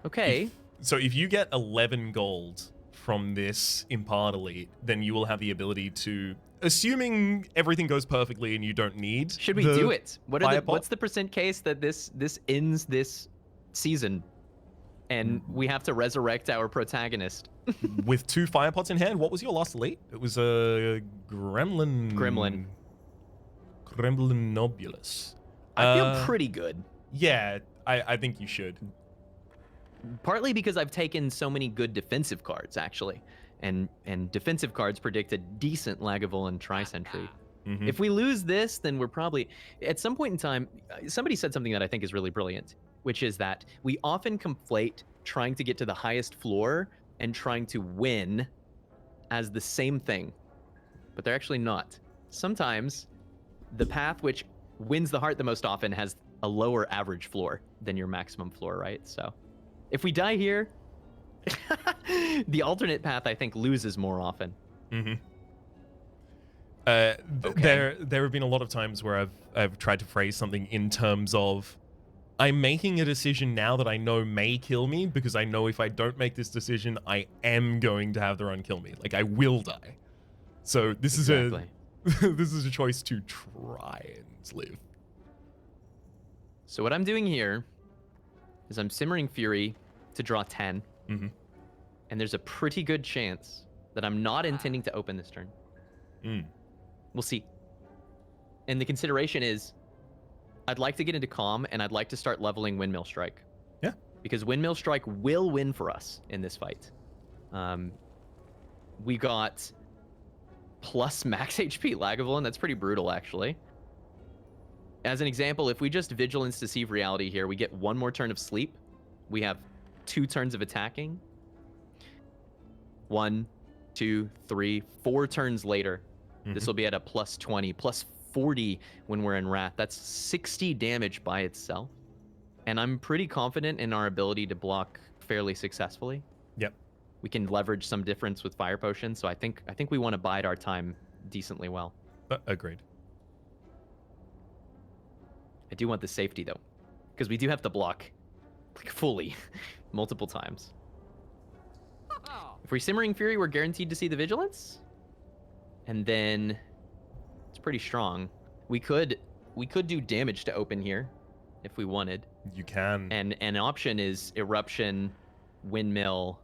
Okay. So if you get 11 gold from this Impart Elite, then you will have the ability to, assuming everything goes perfectly and you don't need. Should we the do it? fire pot? What's the percent case that this ends this season, and we have to resurrect our protagonist? With 2 fire pots in hand? What was your last elite? It was a Gremlin. Gremlinobulus. I feel pretty good, Yeah, I think you should. partly because I've taken so many good defensive cards actually, and defensive cards predict a decent Lagavulin Tri-Sentry. Mhm. If we lose this, then we're probably at some point in time. Somebody said something that I think is really brilliant, which is that we often conflate trying to get to the highest floor and trying to win as the same thing, but they're actually not. Sometimes the path which wins the heart the most often has a lower average floor than your maximum floor, right? So if we die here, the alternate path I think loses more often. Mm-hmm. Okay. There have been a lot of times where I've tried to phrase something in terms of, I'm making a decision now that I know may kill me, because I know if I don't make this decision, I am going to have the run kill me. Like, I will die. So this Exactly. is a this is a choice to try and live. So what I'm doing here is I'm Simmering Fury to draw 10, Mm-hmm. and there's a pretty good chance that I'm not intending to open this turn. Mm. We'll see. And the consideration is, I'd like to get into Calm, and I'd like to start leveling Windmill Strike. Yeah. Because Windmill Strike will win for us in this fight. We got plus max HP Lagavulin. That's pretty brutal, actually. As an example, if we just Vigilance Deceive Reality here, we get 1 more turn of sleep. We have 2 turns of attacking. 1, 2, 3, 4 turns later. This will be at a plus 20, plus 40 when we're in Wrath. That's 60 damage by itself. And I'm pretty confident in our ability to block fairly successfully. Yep. We can leverage some difference with Fire Potion, so I think we want to bide our time decently well. Agreed. I do want the safety though, because we do have to block like fully multiple times. If we're Simmering Fury, we're guaranteed to see the Vigilance. And then it's pretty strong. We could do damage to open here if we wanted. You can. And an option is Eruption, Windmill,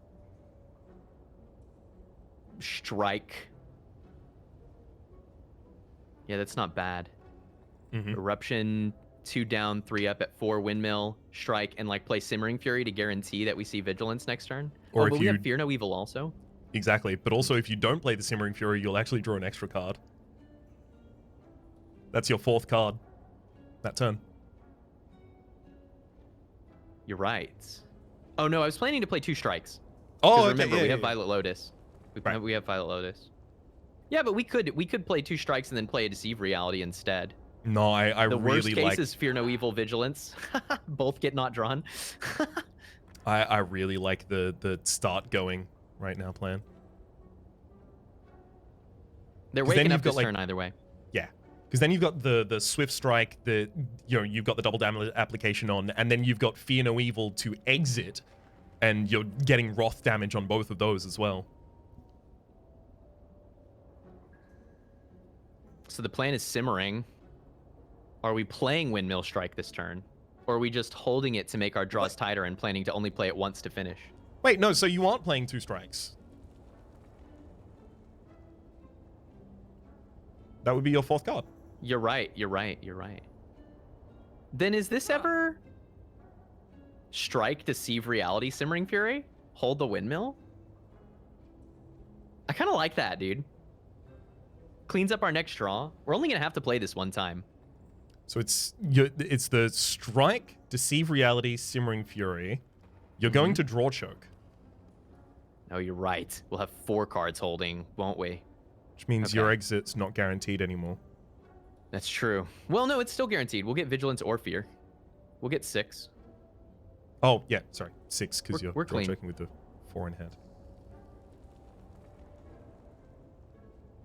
Strike. Yeah, that's not bad. Mhm. Eruption, 2 down, 3 up at 4, Windmill, Strike, and like play Simmering Fury to guarantee that we see Vigilance next turn. Or if but we you- have Fear No Evil also. Exactly. But also, if you don't play the Simmering Fury, you'll actually draw an extra card. That's your 4th card that turn. You're right. Oh no, I was planning to play 2 strikes. Oh, 'Cause okay, remember, yeah, we yeah, have yeah. Violet Lotus. Right. We have Violet Lotus. Yeah, but we could play 2 strikes and then play a Deceive Reality instead. No, I The worst really case like. is Fear No Evil, Vigilance. Both get not drawn. I really like the start going right now plan. They're 'Cause then waking you've up got, this like- turn either way. Yeah, because then you've got the Swift Strike, you've got the double damage application on, and then you've got Fear No Evil to exit, and you're getting Wrath damage on both of those as well. So the plan is Simmering. Are we playing Windmill Strike this turn? Or are we just holding it to make our draws tighter and planning to only play it once to finish? Wait, no, so you aren't playing 2 strikes. That would be your 4th card. You're right. You're right. You're right. Then is this ever strike, deceive reality, simmering fury, hold the windmill? I kind of like that, dude. Cleans up our next draw. We're only gonna have to play this one time. So it's the strike, deceive reality, simmering fury. You're going to draw choke. Oh, you're right. We'll have 4 cards holding, won't we? Which means your exit's not guaranteed anymore. That's true. Well, no, it's still guaranteed. We'll get vigilance or fear. We'll get 6. Oh, yeah, sorry. 6, because you're we're draw clean. choking with the 4 in hand.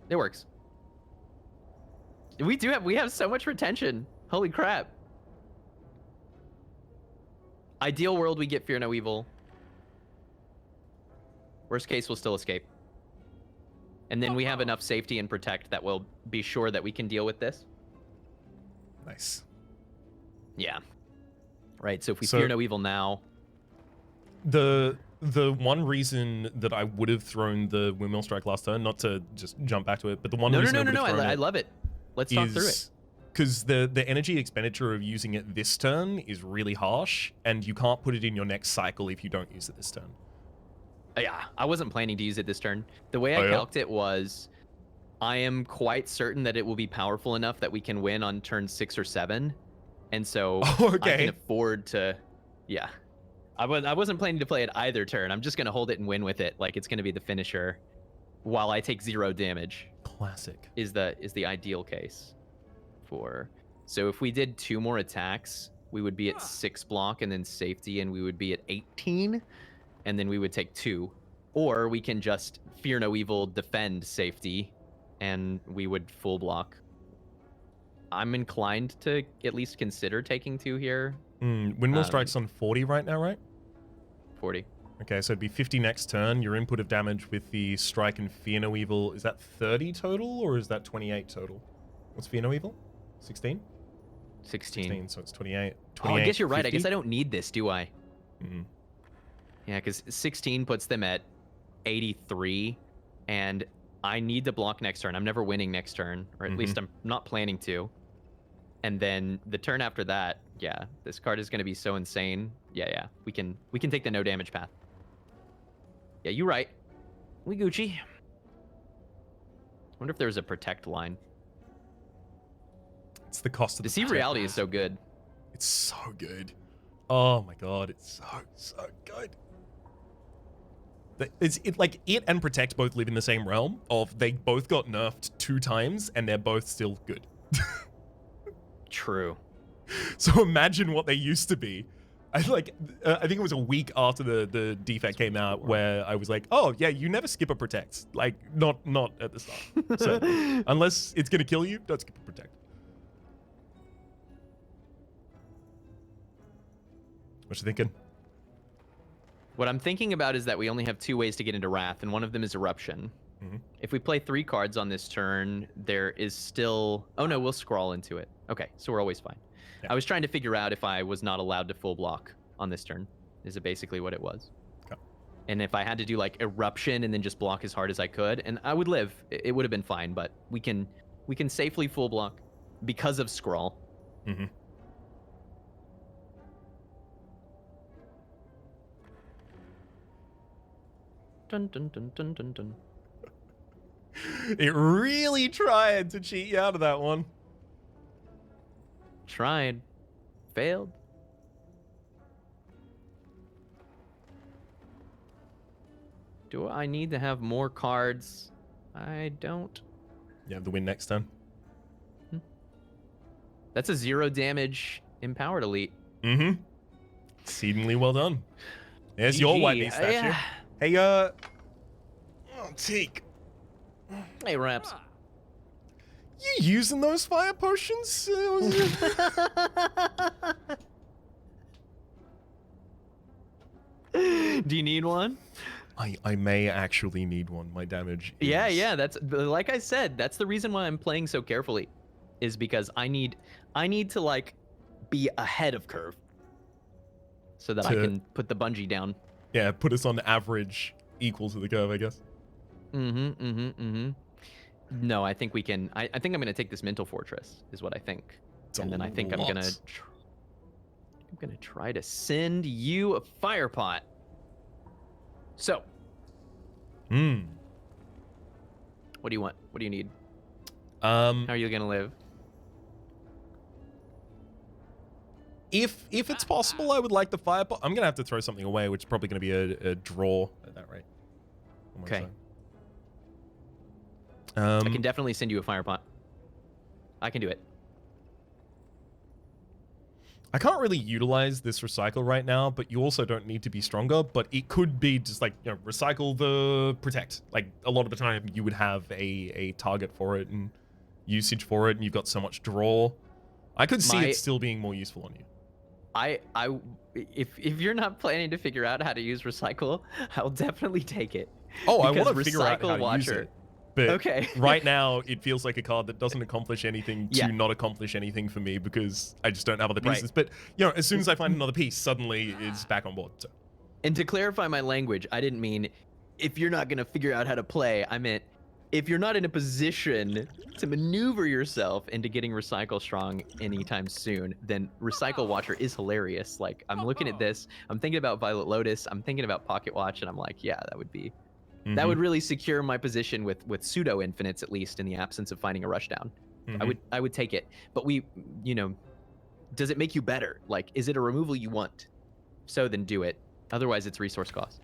It works. We have so much retention. Holy crap. Ideal world, we get fear no evil. Worst case, we'll still escape. And then we have enough safety and protect that we'll be sure that we can deal with this. Nice. Yeah. Right, so if we fear no evil now... The one reason that I would have thrown the windmill strike last turn, not to just jump back to it, but the one reason No, I love it. Let's talk through it. Because the energy expenditure of using it this turn is really harsh, and you can't put it in your next cycle if you don't use it this turn. Yeah, I wasn't planning to use it this turn. The way I calced it was, I am quite certain that it will be powerful enough that we can win on turn 6 or 7, and so I can afford to. Yeah, I wasn't planning to play it either turn. I'm just gonna hold it and win with it, like it's gonna be the finisher, while I take 0 damage. Classic. Is the ideal case. So if we did 2 more attacks, we would be at 6 block and then safety, and we would be at 18. And then we would take 2, or we can just fear no evil, defend safety, and we would full block. I'm inclined to at least consider taking 2 here. Windmill strikes on 40 right now, right? 40. Okay, so it'd be 50 next turn. Your input of damage with the strike and fear no evil, is that 30 total, or is that 28 total? What's fear no evil? 16? 16. So it's 28. Oh, I guess you're right. 50? I guess I don't need this, do I? Mm-hmm. Yeah, because 16 puts them at 83, and I need to block next turn. I'm never winning next turn, or at least I'm not planning to. And then the turn after that, yeah, this card is going to be so insane. Yeah, we can take the no damage path. Yeah, you're right. We Gucci. Wonder if there's a protect line. It's the cost of the Deceive reality is so good. It's so good. Oh my god, it's so good. Like it and protect both live in the same realm of they both got nerfed 2 times and they're both still good. True. So imagine what they used to be. I think it was a week after the defect came out where I was like, oh yeah, you never skip a protect. Like not at the start. So unless it's gonna kill you, don't skip a protect. What you thinking? What I'm thinking about is that we only have 2 ways to get into Wrath, and one of them is Eruption. If we play 3 cards on this turn, there is still... Oh no, we'll scroll into it. Okay, so we're always fine. Yeah. I was trying to figure out if I was not allowed to full block on this turn, is it basically what it was. Okay. And if I had to do like Eruption and then just block as hard as I could, and I would live, it would have been fine, but we can safely full block because of Scrawl. Dun, dun, dun, dun, dun, dun. It really tried to cheat you out of that one. Tried. Failed. Do I need to have more cards? I don't. You have the win next turn. That's a 0 damage empowered elite. Exceedingly well done. There's GG. your white beast statue. Hey, Teak. Hey, Raps. You using those fire potions? Do you need one? I may actually need one. My damage is... Yeah, that's like I said, that's the reason why I'm playing so carefully, is because I need to like be ahead of curve so that I can put the bungee down. Yeah, put us on average equal to the curve, I guess. No, I think we can. I think I'm gonna take this mental fortress, is what I think. It's And a then I think I'm lot. gonna try to send you a fire pot. So, what do you want? What do you need? How are you gonna live? If it's possible, I would like the fire pot. I'm gonna have to throw something away, which is probably gonna be a draw at that rate. On my Okay. side. I can definitely send you a fire pot. I can do it. I can't really utilize this recycle right now, but you also don't need to be stronger. But it could be just like, you know, recycle the protect. Like a lot of the time, you would have a target for it and usage for it, and you've got so much draw. I could see it still being more useful on you. If you're not planning to figure out how to use recycle, I'll definitely take it. Oh, I Because want to figure out how to Watcher, use it. But okay. right now, it feels like a card that doesn't accomplish anything to Yeah. not accomplish anything for me because I just don't have other pieces. Right. But, you know, as soon as I find another piece, suddenly it's back on board. So. And to clarify my language, I didn't mean if you're not going to figure out how to play. I meant if you're not in a position to maneuver yourself into getting Recycle strong anytime soon, then Recycle Watcher is hilarious. Like, I'm looking at this, I'm thinking about Violet Lotus, I'm thinking about Pocket Watch, and I'm like, yeah, that would be... That would really secure my position with pseudo infinites, at least in the absence of finding a rushdown. I would take it. But does it make you better? Like, is it a removal you want? So then do it. Otherwise, it's resource cost.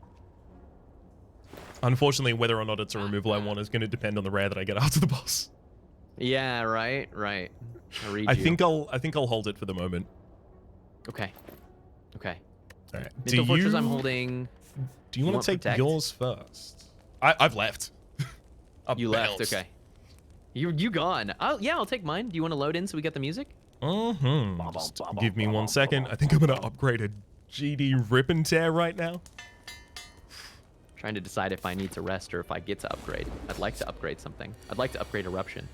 Unfortunately, whether or not it's a removal I want is going to depend on the rare that I get after the boss. Yeah, right. I read I you. think I'll hold it for the moment. Okay. All right. Mental Fortress I'm holding. Do you want to take Protect? yours first? I've left. You left. Okay. You gone? I'll take mine. Do you want to load in so we get the music? Just give me 1 second. I think I'm gonna upgrade a GD Rip and Tear right now. Trying to decide if I need to rest or if I get to upgrade. I'd like to upgrade something. I'd like to upgrade Eruption.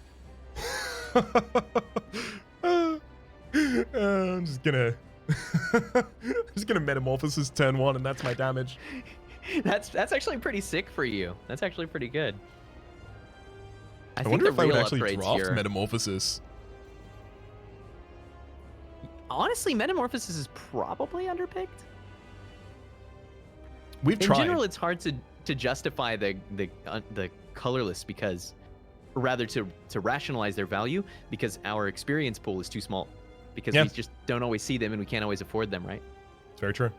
I'm just gonna Metamorphosis turn 1, and that's my damage. That's actually pretty sick for you. That's actually pretty good. I think wonder the if I would real actually upgrades draft here. Metamorphosis. Honestly, Metamorphosis is probably underpicked. We've tried. In general, it's hard to justify the colorless because, or rather to rationalize their value because our experience pool is too small. Because we just don't always see them and we can't always afford them, right? It's very true.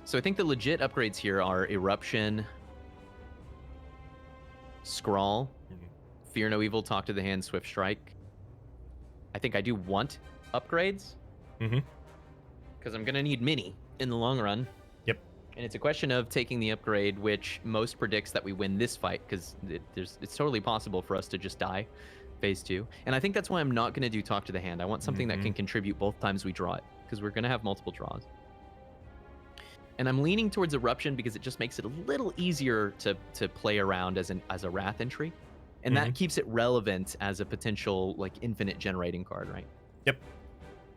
So I think the legit upgrades here are Eruption, Scrawl, Fear No Evil, Talk to the Hand, Swift Strike. I think I do want upgrades. Because I'm going to need many in the long run. Yep. And it's a question of taking the upgrade, which most predicts that we win this fight, because it's totally possible for us to just die phase 2. And I think that's why I'm not going to do Talk to the Hand. I want something that can contribute both times we draw it, because we're going to have multiple draws. And I'm leaning towards Eruption because it just makes it a little easier to play around as a Wrath entry. And that keeps it relevant as a potential like infinite generating card, right? Yep.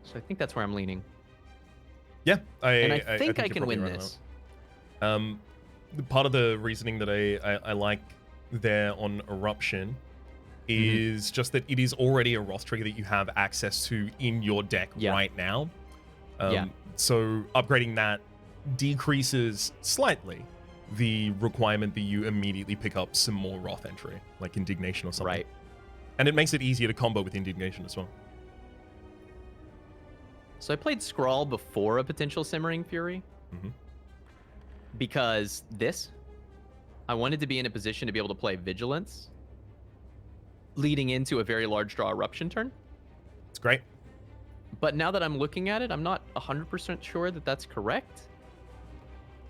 So I think that's where I'm leaning. Yeah, I think I you're can probably win right on this. that. Part of the reasoning that I like there on Eruption is just that it is already a Wrath trigger that you have access to in your deck right now. So upgrading that decreases slightly the requirement that you immediately pick up some more Wrath entry, like Indignation or something. Right. And it makes it easier to combo with Indignation as well. So I played Scrawl before a potential Simmering Fury. Because I wanted to be in a position to be able to play Vigilance leading into a very large draw Eruption turn. It's great. But now that I'm looking at it, I'm not 100% sure that that's correct.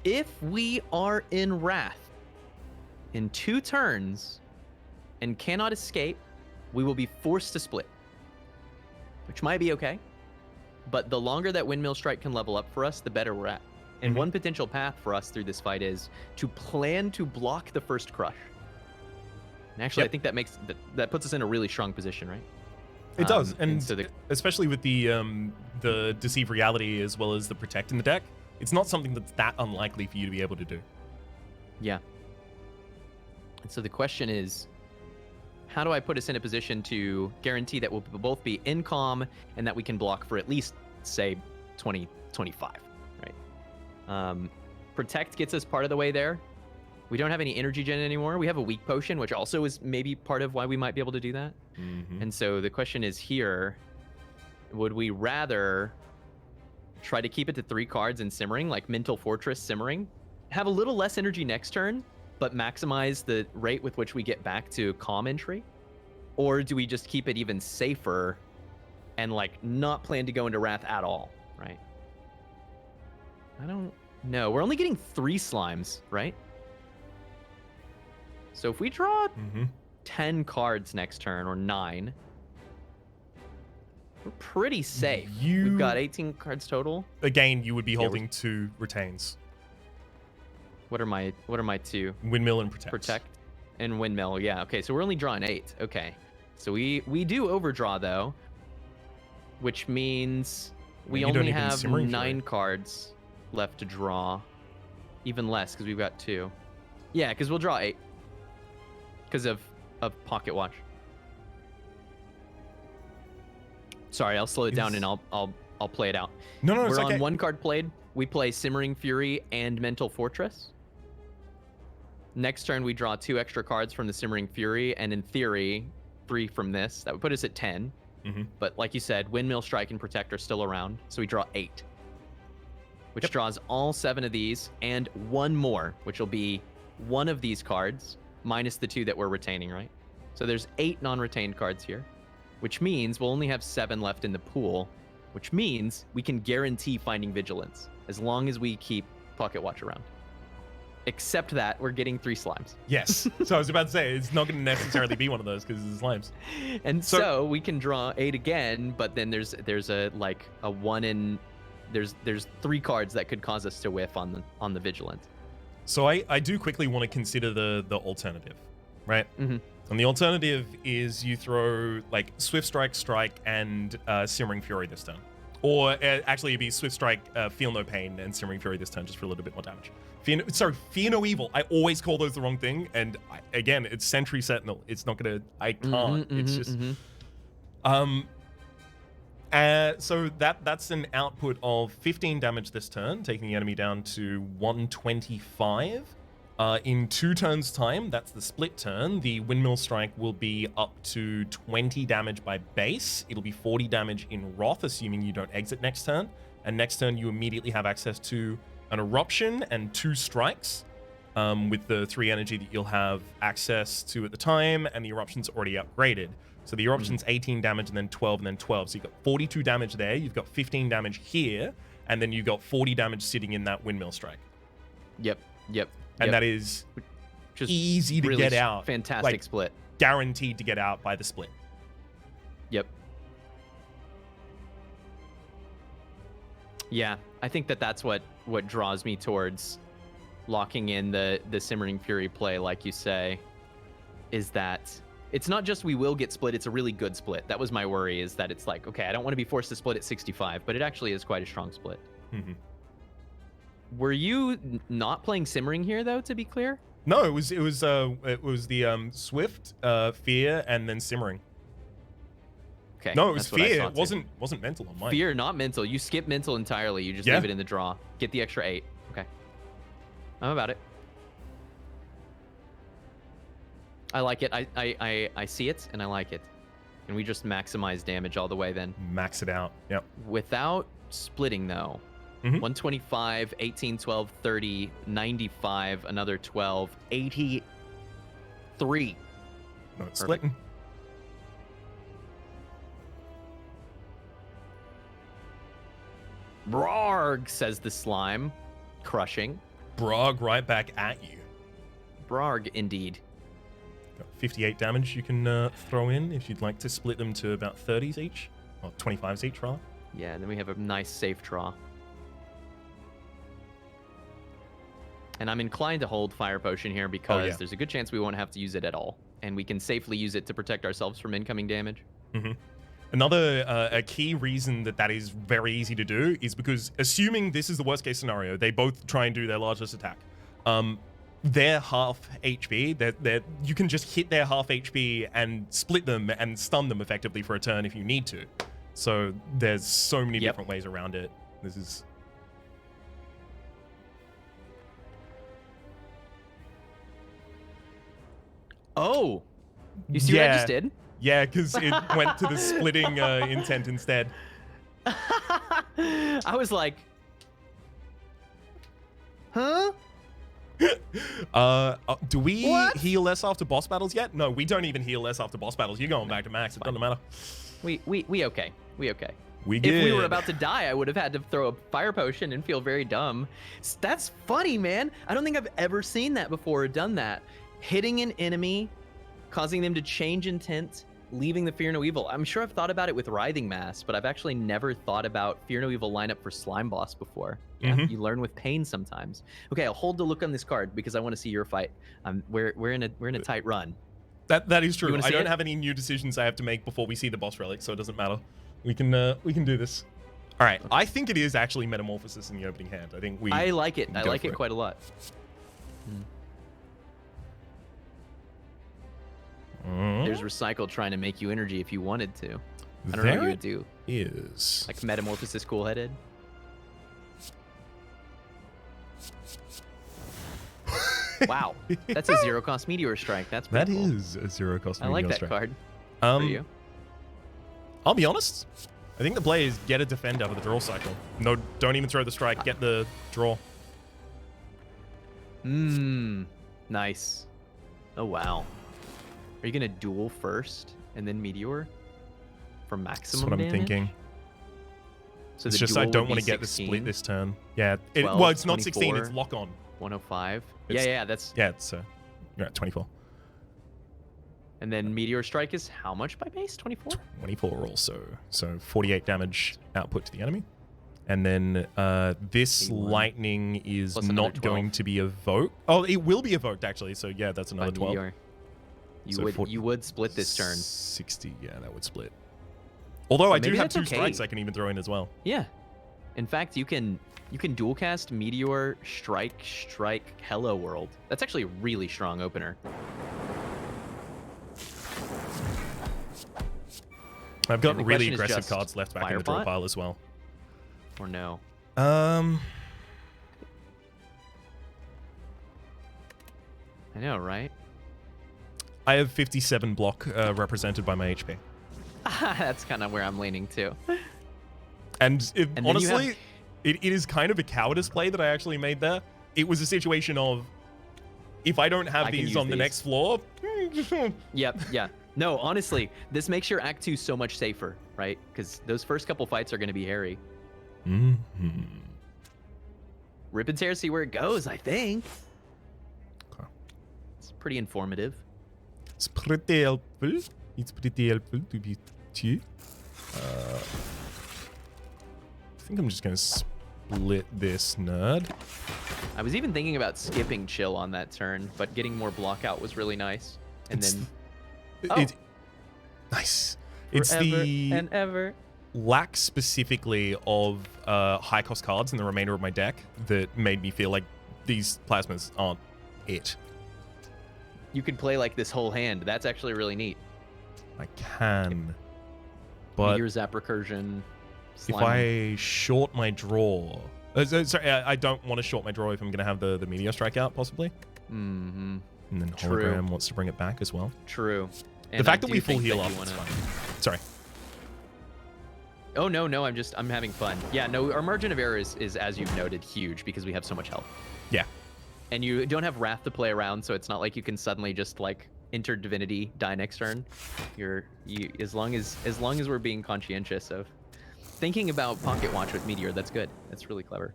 If we are in Wrath in 2 turns and cannot escape, we will be forced to split, which might be okay. But the longer that Windmill Strike can level up for us, the better we're at. And one potential path for us through this fight is to plan to block the first crush. And actually, I think that puts us in a really strong position, right? It does, and so especially with the Deceive Reality as well as the Protect in the deck, it's not something that's that unlikely for you to be able to do. Yeah. And so the question is, how do I put us in a position to guarantee that we'll both be in calm and that we can block for at least, say, 20-25, right? Protect gets us part of the way there. We don't have any energy gen anymore. We have a weak potion, which also is maybe part of why we might be able to do that. And so the question is here, would we rather try to keep it to 3 cards and simmering, like Mental Fortress simmering, have a little less energy next turn, but maximize the rate with which we get back to calm entry? Or do we just keep it even safer and like not plan to go into Wrath at all, right? I don't know. We're only getting 3 slimes, right? So if we draw 10 cards next turn, or 9, we're pretty safe. We've got 18 cards total. Again, you would be holding 2 retains. What are my 2? Windmill and Protect. Protect and Windmill, yeah. Okay, so we're only drawing 8. Okay. So we do overdraw, though, which means we only have 9 cards left to draw. Even less, because we've got 2. Yeah, because we'll draw 8. Because of Pocket Watch. Sorry, I'll slow it down and I'll play it out. No, We're it's okay. on 1 card played. We play Simmering Fury and Mental Fortress. Next turn, we draw 2 extra cards from the Simmering Fury, and in theory, 3 from this. That would put us at 10. But like you said, Windmill, Strike, and Protect are still around, so we draw 8. Which draws all 7 of these, and 1 more, which will be 1 of these cards, minus the 2 that we're retaining, right? So there's 8 non-retained cards here, which means we'll only have 7 left in the pool, which means we can guarantee finding Vigilance as long as we keep Pocket Watch around. Except that we're getting 3 slimes. Yes. So I was about to say, it's not going to necessarily be one of those because it's slimes. And so we can draw 8 again, but then there's a 1 in... There's 3 cards that could cause us to whiff on the Vigilance. So I do quickly want to consider the alternative, right? And the alternative is you throw like Swift Strike, Strike, and Simmering Fury this turn. Or actually it'd be Swift Strike, Feel No Pain, and Simmering Fury this turn just for a little bit more damage. Fear No Evil. I always call those the wrong thing. And again, it's Sentry Sentinel. It's not going to... I can't. It's just... So that's an output of 15 damage this turn, taking the enemy down to 125. In 2 turns' time, that's the split turn, the Windmill Strike will be up to 20 damage by base. It'll be 40 damage in Wrath, assuming you don't exit next turn. And next turn, you immediately have access to an Eruption and 2 strikes, with the 3 energy that you'll have access to at the time, and the Eruption's already upgraded. So the Eruption's 18 damage, and then 12, and then 12. So you've got 42 damage there, you've got 15 damage here, and then you've got 40 damage sitting in that Windmill Strike. Yep. And that is just easy to really get out. Fantastic split. Guaranteed to get out by the split. Yep. Yeah, I think that's what draws me towards locking in the Simmering Fury play, like you say, is that it's not just we will get split, it's a really good split. That was my worry, is that it's like, okay, I don't want to be forced to split at 65, but it actually is quite a strong split. Were you not playing Simmering here, though, to be clear? No, it was the Swift, Fear, and then Simmering. Okay. No, it was Fear. It wasn't mental on mine. Fear, not mental. You skip mental entirely. You just leave it in the draw. Get the extra 8. Okay. I'm about it. I like it. I see it, and I like it. And we just maximize damage all the way then. Max it out. Yep. Without splitting, though. 125, 18, 12, 30, 95, another 12, 83. No, it's splitting. Brarg, says the slime. Crushing. Brarg right back at you. Brarg, indeed. Got 58 damage you can throw in if you'd like to split them to about 30s each. Or 25s each, rather. Yeah, and then we have a nice safe draw. And I'm inclined to hold Fire Potion here because there's a good chance we won't have to use it at all. And we can safely use it to protect ourselves from incoming damage. Another a key reason that is very easy to do is because, assuming this is the worst case scenario, they both try and do their largest attack. They're half HP. You can just hit their half HP and split them and stun them effectively for a turn if you need to. So there's so many different ways around it. This is... Oh, you see what I just did? Yeah, because it went to the splitting intent instead. I was like, huh? Do we What? heal less after boss battles yet? No, we don't even heal less after boss battles. You're going back to max. It doesn't matter. We okay. We okay. We good. If we were about to die, I would have had to throw a fire potion and feel very dumb. That's funny, man. I don't think I've ever seen that before or done that. Hitting an enemy, causing them to change intent, leaving the Fear No Evil. I'm sure I've thought about it with Writhing Mass, but I've actually never thought about Fear No Evil lineup for Slime Boss before. Yeah, you learn with pain sometimes. Okay, I'll hold the look on this card because I want to see your fight. We're in a tight run. That is true. I don't it? have any new decisions I have to make before we see the boss relic, so it doesn't matter. We can do this. All right, I think it is actually Metamorphosis in the opening hand. I think I like it. I like it quite a lot. There's Recycle trying to make you energy if you wanted to. I don't know what you would do. Is like Metamorphosis cool-headed. Wow, that's a zero-cost Meteor Strike. That's pretty cool. That is a zero-cost Meteor Strike. I like that card. For you. I'll be honest. I think the play is get a defend out of the draw cycle. No, don't even throw the strike. Get the draw. Nice. Oh wow. Are you gonna duel first and then Meteor for maximum damage? That's what I'm thinking. So it's the just I duel don't would want be to get the 16, split this turn. Yeah. 12, Well, it's not 16. 24, It's lock on. 105. It's, yeah, that's. Yeah, it's you're at 24. And then Meteor Strike is how much by base? 24? 24 also. So 48 damage output to the enemy. And then this 81. lightning is Plus another not going 12. to be evoked. Oh, it will be evoked actually. So yeah, that's another By 12. Meteor. You would split this turn. 60. Yeah, that would split. Although I do maybe have that's 2 okay. strikes I can even throw in as well. Yeah. In fact, you can dual cast Meteor Strike Hello World. That's actually a really strong opener. I've got And the really question is aggressive just cards left back in the draw Firepot? pile as well. Or no? I know, right? I have 57 block represented by my HP. That's kind of where I'm leaning too. And then you honestly, have- it is kind of a cowardice play that I actually made there. It was a situation of, if I don't have I can these use on the these. next floor... Yep, yeah. No, honestly, this makes your Act 2 so much safer, right? Because those first couple fights are going to be hairy. Rip and tear, see where it goes, I think. Okay. It's pretty informative. It's pretty helpful. It's pretty helpful to be two. I think I'm just going to split this nerd. I was even thinking about skipping chill on that turn, but getting more block out was really nice. And then nice. It's forever the and ever. lack specifically of high cost cards in the remainder of my deck that made me feel like these plasmas aren't it. You could play like this whole hand. That's actually really neat. I can, but Meteor Zap Recursion. if I short my draw, sorry, I don't want to short my draw if I'm going to have the Meteor Strike out possibly. Mm-hmm. And then True. Hologram wants to bring it back as well. True. The And fact I that we do full think heal that up you is wanna- fine. Sorry. Oh no, I'm having fun. Yeah, no, our margin of error is as you've noted huge because we have so much health. Yeah. And you don't have Wrath to play around, so it's not like you can suddenly just like enter Divinity, die next turn. As long as we're being conscientious of thinking about Pocket Watch with Meteor, that's good. That's really clever.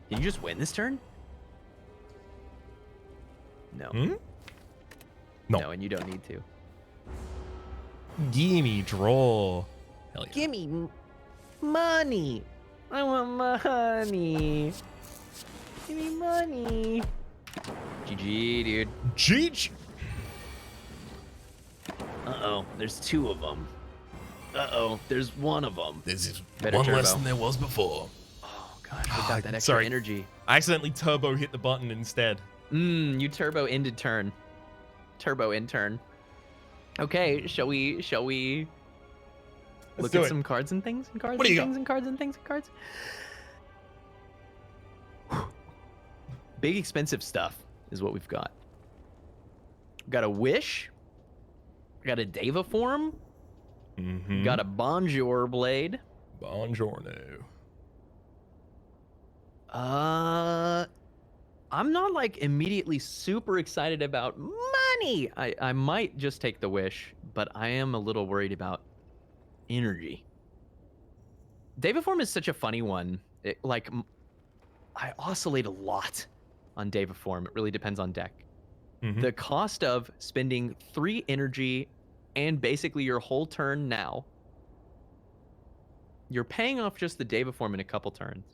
Can you just win this turn? No. No. No, and you don't need to. Gimme draw. Hell yeah. Give me money. I want money. Give me money. GG, dude. Jeech. Uh-oh, there's 2 of them. Uh-oh, there's 1 of them. There's Better one turbo. less than there was before. Oh, gosh, without that extra sorry. energy. I accidentally turbo hit the button instead. You turbo ended turn. Turbo in turn. Okay, shall we Let's look do at it. some cards and things and cards What do and you things got? and cards and things and cards? Big expensive stuff is what we've got. We've got a Wish. We got a Deva Form. Mm-hmm. Got a Bonjour Blade. Buongiorno. I'm not like immediately super excited about money. I might just take the Wish, but I am a little worried about energy. Daviform is such a funny one. I oscillate a lot on Daviform. It really depends on deck. Mhm. The cost of spending 3 energy and basically your whole turn now, you're paying off just the Daviform in a couple turns.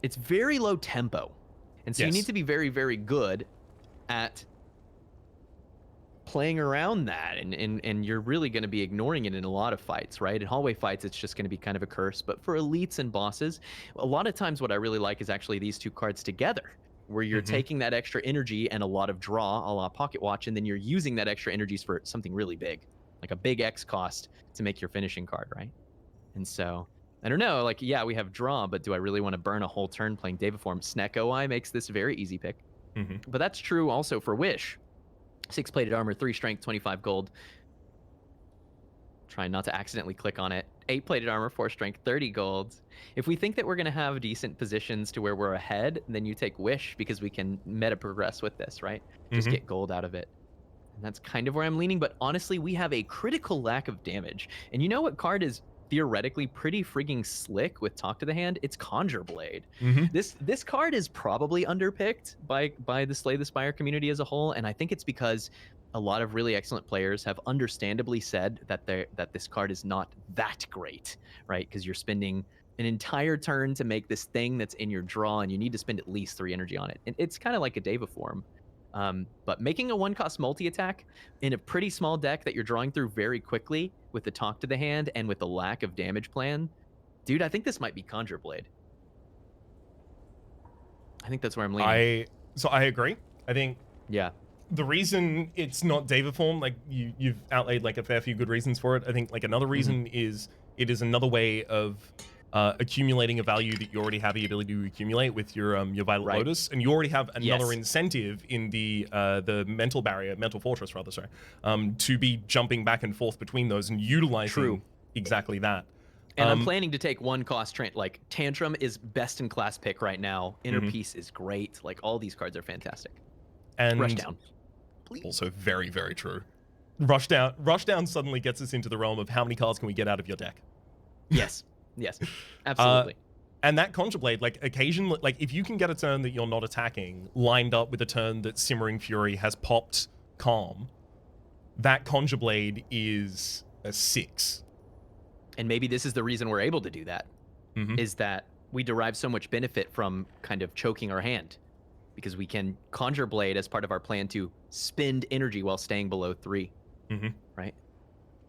It's very low tempo. And so you Yes. need to be very, very good at playing around that. And you're really going to be ignoring it in a lot of fights, right? In hallway fights, it's just going to be kind of a curse. But for elites and bosses, a lot of times what I really like is actually these 2 cards together, where you're taking that extra energy and a lot of draw, a la Pocket Watch, and then you're using that extra energies for something really big, like a big X cost to make your finishing card, right? And so, I don't know, like, yeah, we have draw, but do I really want to burn a whole turn playing Daviform? Sneck OI makes this a very easy pick. But that's true also for Wish. 6 plated armor, 3 strength, 25 gold. Trying not to accidentally click on it. 8 plated armor, 4 strength, 30 gold. If we think that we're going to have decent positions to where we're ahead, then you take Wish because we can meta progress with this, right? Just get gold out of it. And that's kind of where I'm leaning. But honestly, we have a critical lack of damage. And you know what card is theoretically pretty frigging slick with Talk to the Hand? It's Conjure Blade. This card is probably underpicked by the Slay the Spire community as a whole, and I think it's because a lot of really excellent players have understandably said that this card is not that great, right? Because you're spending an entire turn to make this thing that's in your draw, and you need to spend at least 3 energy on it. And it's kind of like a Deva Form. But making a 1-cost multi-attack in a pretty small deck that you're drawing through very quickly with the Talk to the Hand and with the lack of damage plan, dude, I think this might be Conjure Blade. I think that's where I'm leaning. I agree. I think Yeah. the reason it's not Daviform, like you've outlaid like a fair few good reasons for it. I think like another reason is it is another way of accumulating a value that you already have the ability to accumulate with your Violet Lotus, and you already have another incentive in the mental fortress rather, sorry, to be jumping back and forth between those and utilizing exactly that. And I'm planning to take 1-cost like Tantrum is best in class pick right now. Inner Peace is great. Like all these cards are fantastic. And Rushdown. Also very, very true. Rushdown suddenly gets us into the realm of how many cards can we get out of your deck. Yes. Yes. Absolutely. And that Conjure Blade, like occasionally, like if you can get a turn that you're not attacking lined up with a turn that Simmering Fury has popped Calm, that Conjure Blade is a 6. And maybe this is the reason we're able to do that, is that we derive so much benefit from kind of choking our hand, because we can Conjure Blade as part of our plan to spend energy while staying below 3, right?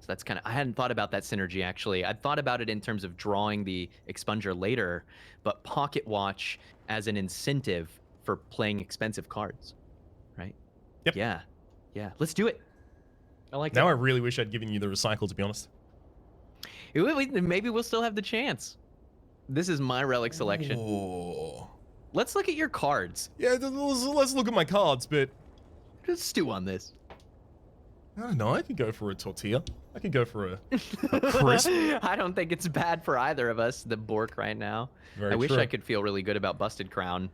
So that's kind of, I hadn't thought about that synergy, actually. I'd thought about it in terms of drawing the Expunger later, but Pocket Watch as an incentive for playing expensive cards, right? Yep. Yeah. Yeah. Let's do it. I like Now that. I really wish I'd given you the recycle, to be honest. Maybe we'll still have the chance. This is my Relic selection. Oh. Let's look at your cards. Yeah, let's look at my cards, but Just stew on this. I don't know. I could go for a tortilla. I could go for a crisp. I don't think it's bad for either of us, the Bork right now. Very I wish true. I could feel really good about Busted Crown.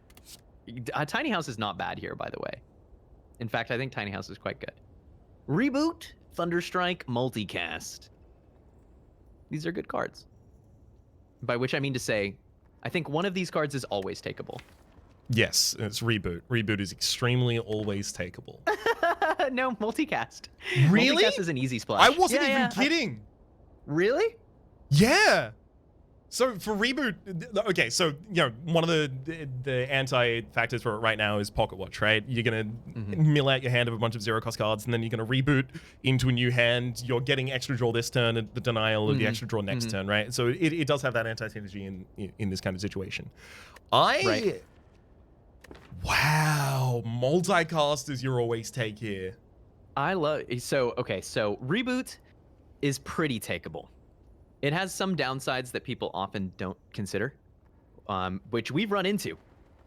Tiny House is not bad here, by the way. In fact, I think Tiny House is quite good. Reboot, Thunderstrike, Multicast. These are good cards. By which I mean to say, I think one of these cards is always takeable. Yes, it's Reboot. Reboot is extremely always takeable. No, Multicast. Really? Multicast is an easy splash. I wasn't even kidding. Really? Yeah. So for reboot, okay, so one of the anti factors for it right now is Pocket Watch, right? You're gonna mill out your hand of a bunch of zero cost cards, and then you're gonna reboot into a new hand. You're getting extra draw this turn, and the denial of the extra draw next turn, right? So it does have that anti synergy in this kind of situation. Wow, multicast is your always take here. So reboot is pretty takeable. It has some downsides that people often don't consider, which we've run into.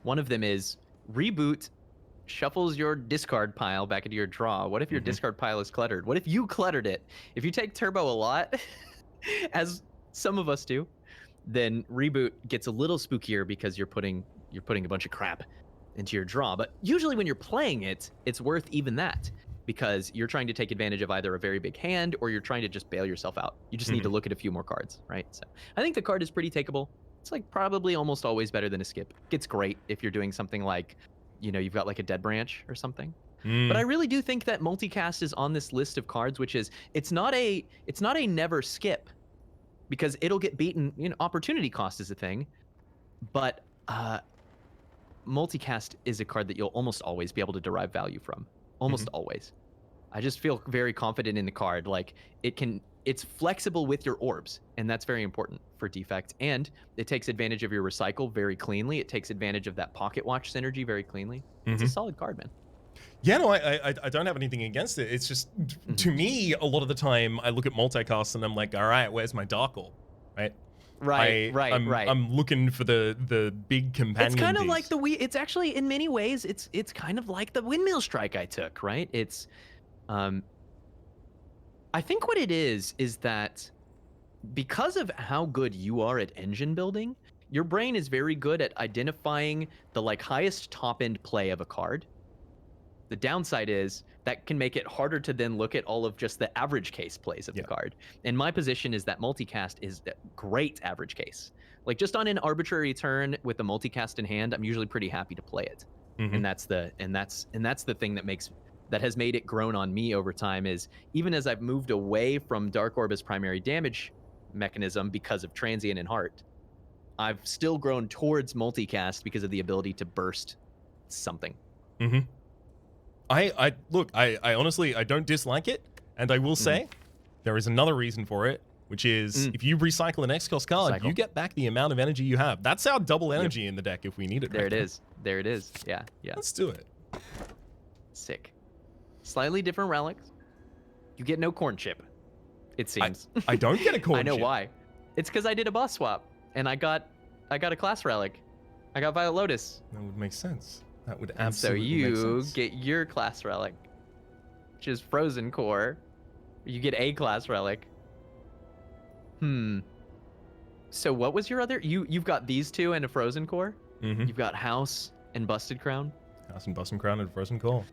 One of them is reboot shuffles your discard pile back into your draw. What if your discard pile is cluttered? What if you cluttered it? If you take turbo a lot, as some of us do, then reboot gets a little spookier because you're putting a bunch of crap into your draw. But usually when you're playing it, it's worth even that, because you're trying to take advantage of either a very big hand or you're trying to just bail yourself out. You just need to look at a few more cards, right? So I think the card is pretty takeable. It's like probably almost always better than a skip. It's great if you're doing something like, you've got like a dead branch or something. But I really do think that multicast is on this list of cards, which is, it's not a never skip, because it'll get beaten. Opportunity cost is a thing, but multicast is a card that you'll almost always be able to derive value from. Almost always. I just feel very confident in the card. Like it's flexible with your orbs, and that's very important for defect. And it takes advantage of your recycle very cleanly. It takes advantage of that pocket watch synergy very cleanly. It's a solid card, man. Yeah, no, I don't have anything against it. It's just, to me, a lot of the time, I look at multicast and I'm like, all right, where's my Darkle, right? I'm looking for the big companion. It's kind of piece. like it's actually, in many ways, it's kind of like the windmill strike I took, right? It's, I think what it is that because of how good you are at engine building, your brain is very good at identifying the highest top end play of a card. The downside is that can make it harder to then look at all of just the average case plays of the card. And my position is that multicast is a great average case. Like just on an arbitrary turn with a multicast in hand, I'm usually pretty happy to play it. And that's the thing that has made it grown on me over time, is even as I've moved away from Dark Orb as primary damage mechanism because of Transient and Heart, I've still grown towards multicast because of the ability to burst something. I honestly, I don't dislike it, and I will say there is another reason for it, which is if you recycle an X-Cost card, you get back the amount of energy you have. That's our double energy in the deck if we need it. There it is. There it is. Yeah. Let's do it. Sick. Slightly different relics. You get no corn chip, it seems. I don't get a corn chip. I know why. It's because I did a boss swap, and I got a class relic. I got Violet Lotus. That would make sense. That would And absolutely make sense. so you get your class relic, which is Frozen Core. You get a class relic. So what was your other? You've got these two and a Frozen Core. You've got House and Busted Crown. House and Busted Crown and Frozen Core.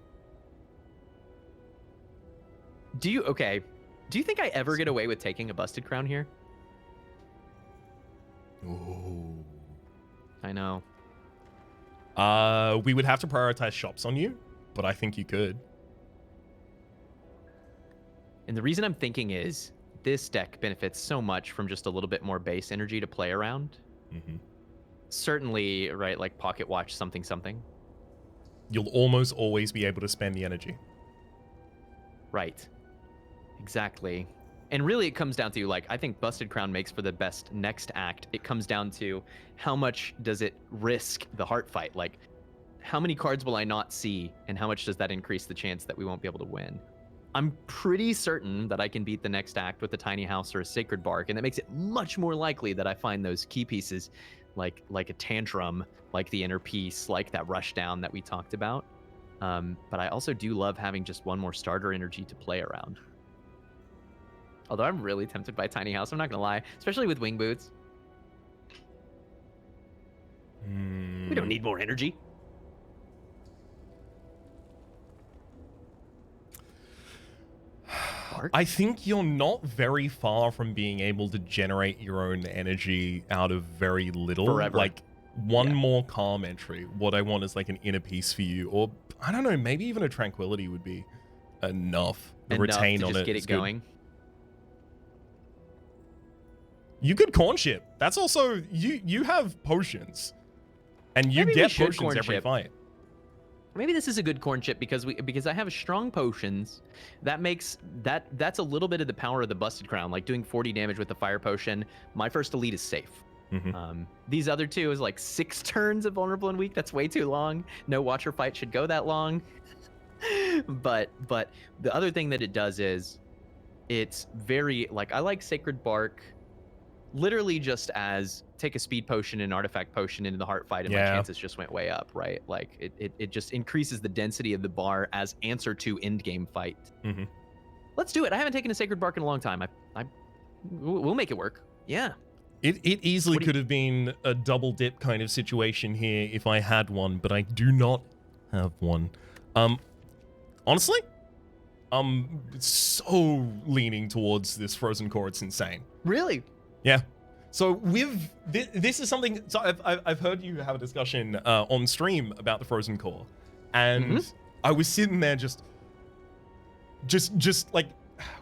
Do you think I ever get away with taking a Busted Crown here? Ooh. I know. We would have to prioritize shops on you, but I think you could. And the reason I'm thinking is this deck benefits so much from just a little bit more base energy to play around. Certainly, right, like Pocket Watch something. You'll almost always be able to spend the energy. Right. Exactly. And really it comes down to, I think Busted Crown makes for the best next act. It comes down to how much does it risk the heart fight? Like, how many cards will I not see, and how much does that increase the chance that we won't be able to win? I'm pretty certain that I can beat the next act with a Tiny House or a Sacred Bark, and that makes it much more likely that I find those key pieces like a Tantrum, like the Inner Peace, like that Rushdown that we talked about. But I also do love having just one more starter energy to play around. Although I'm really tempted by Tiny House, I'm not gonna lie, especially with Wing Boots. We don't need more energy. I think you're not very far from being able to generate your own energy out of very little. Forever. Like one more calm entry. What I want is like an Inner Peace for you, or I don't know, maybe even a Tranquility would be enough. The retain to on just it get is it good. going. You could corn ship. That's also you have potions, and you Maybe we get should potions corn every ship. fight. Maybe this is a good corn chip because I have strong potions. That makes that's a little bit of the power of the busted crown. Like doing 40 damage with the fire potion. My first elite is safe. These other two is like 6 turns of vulnerable and weak. That's way too long. No watcher fight should go that long. but the other thing that it does is it's very like I like Sacred Bark literally just as take a speed potion and artifact potion into the heart fight and my chances just went way up, right? Like it just increases the density of the bar as answer to end game fight. Let's do it. I haven't taken a Sacred Bark in a long time. We'll make it work. Yeah. It easily could have been a double dip kind of situation here if I had one, but I do not have one. Honestly, I'm so leaning towards this Frozen Core. It's insane. Really? Yeah. So with this is something. So I've heard you have a discussion on stream about the Frozen Core, and I was sitting there just like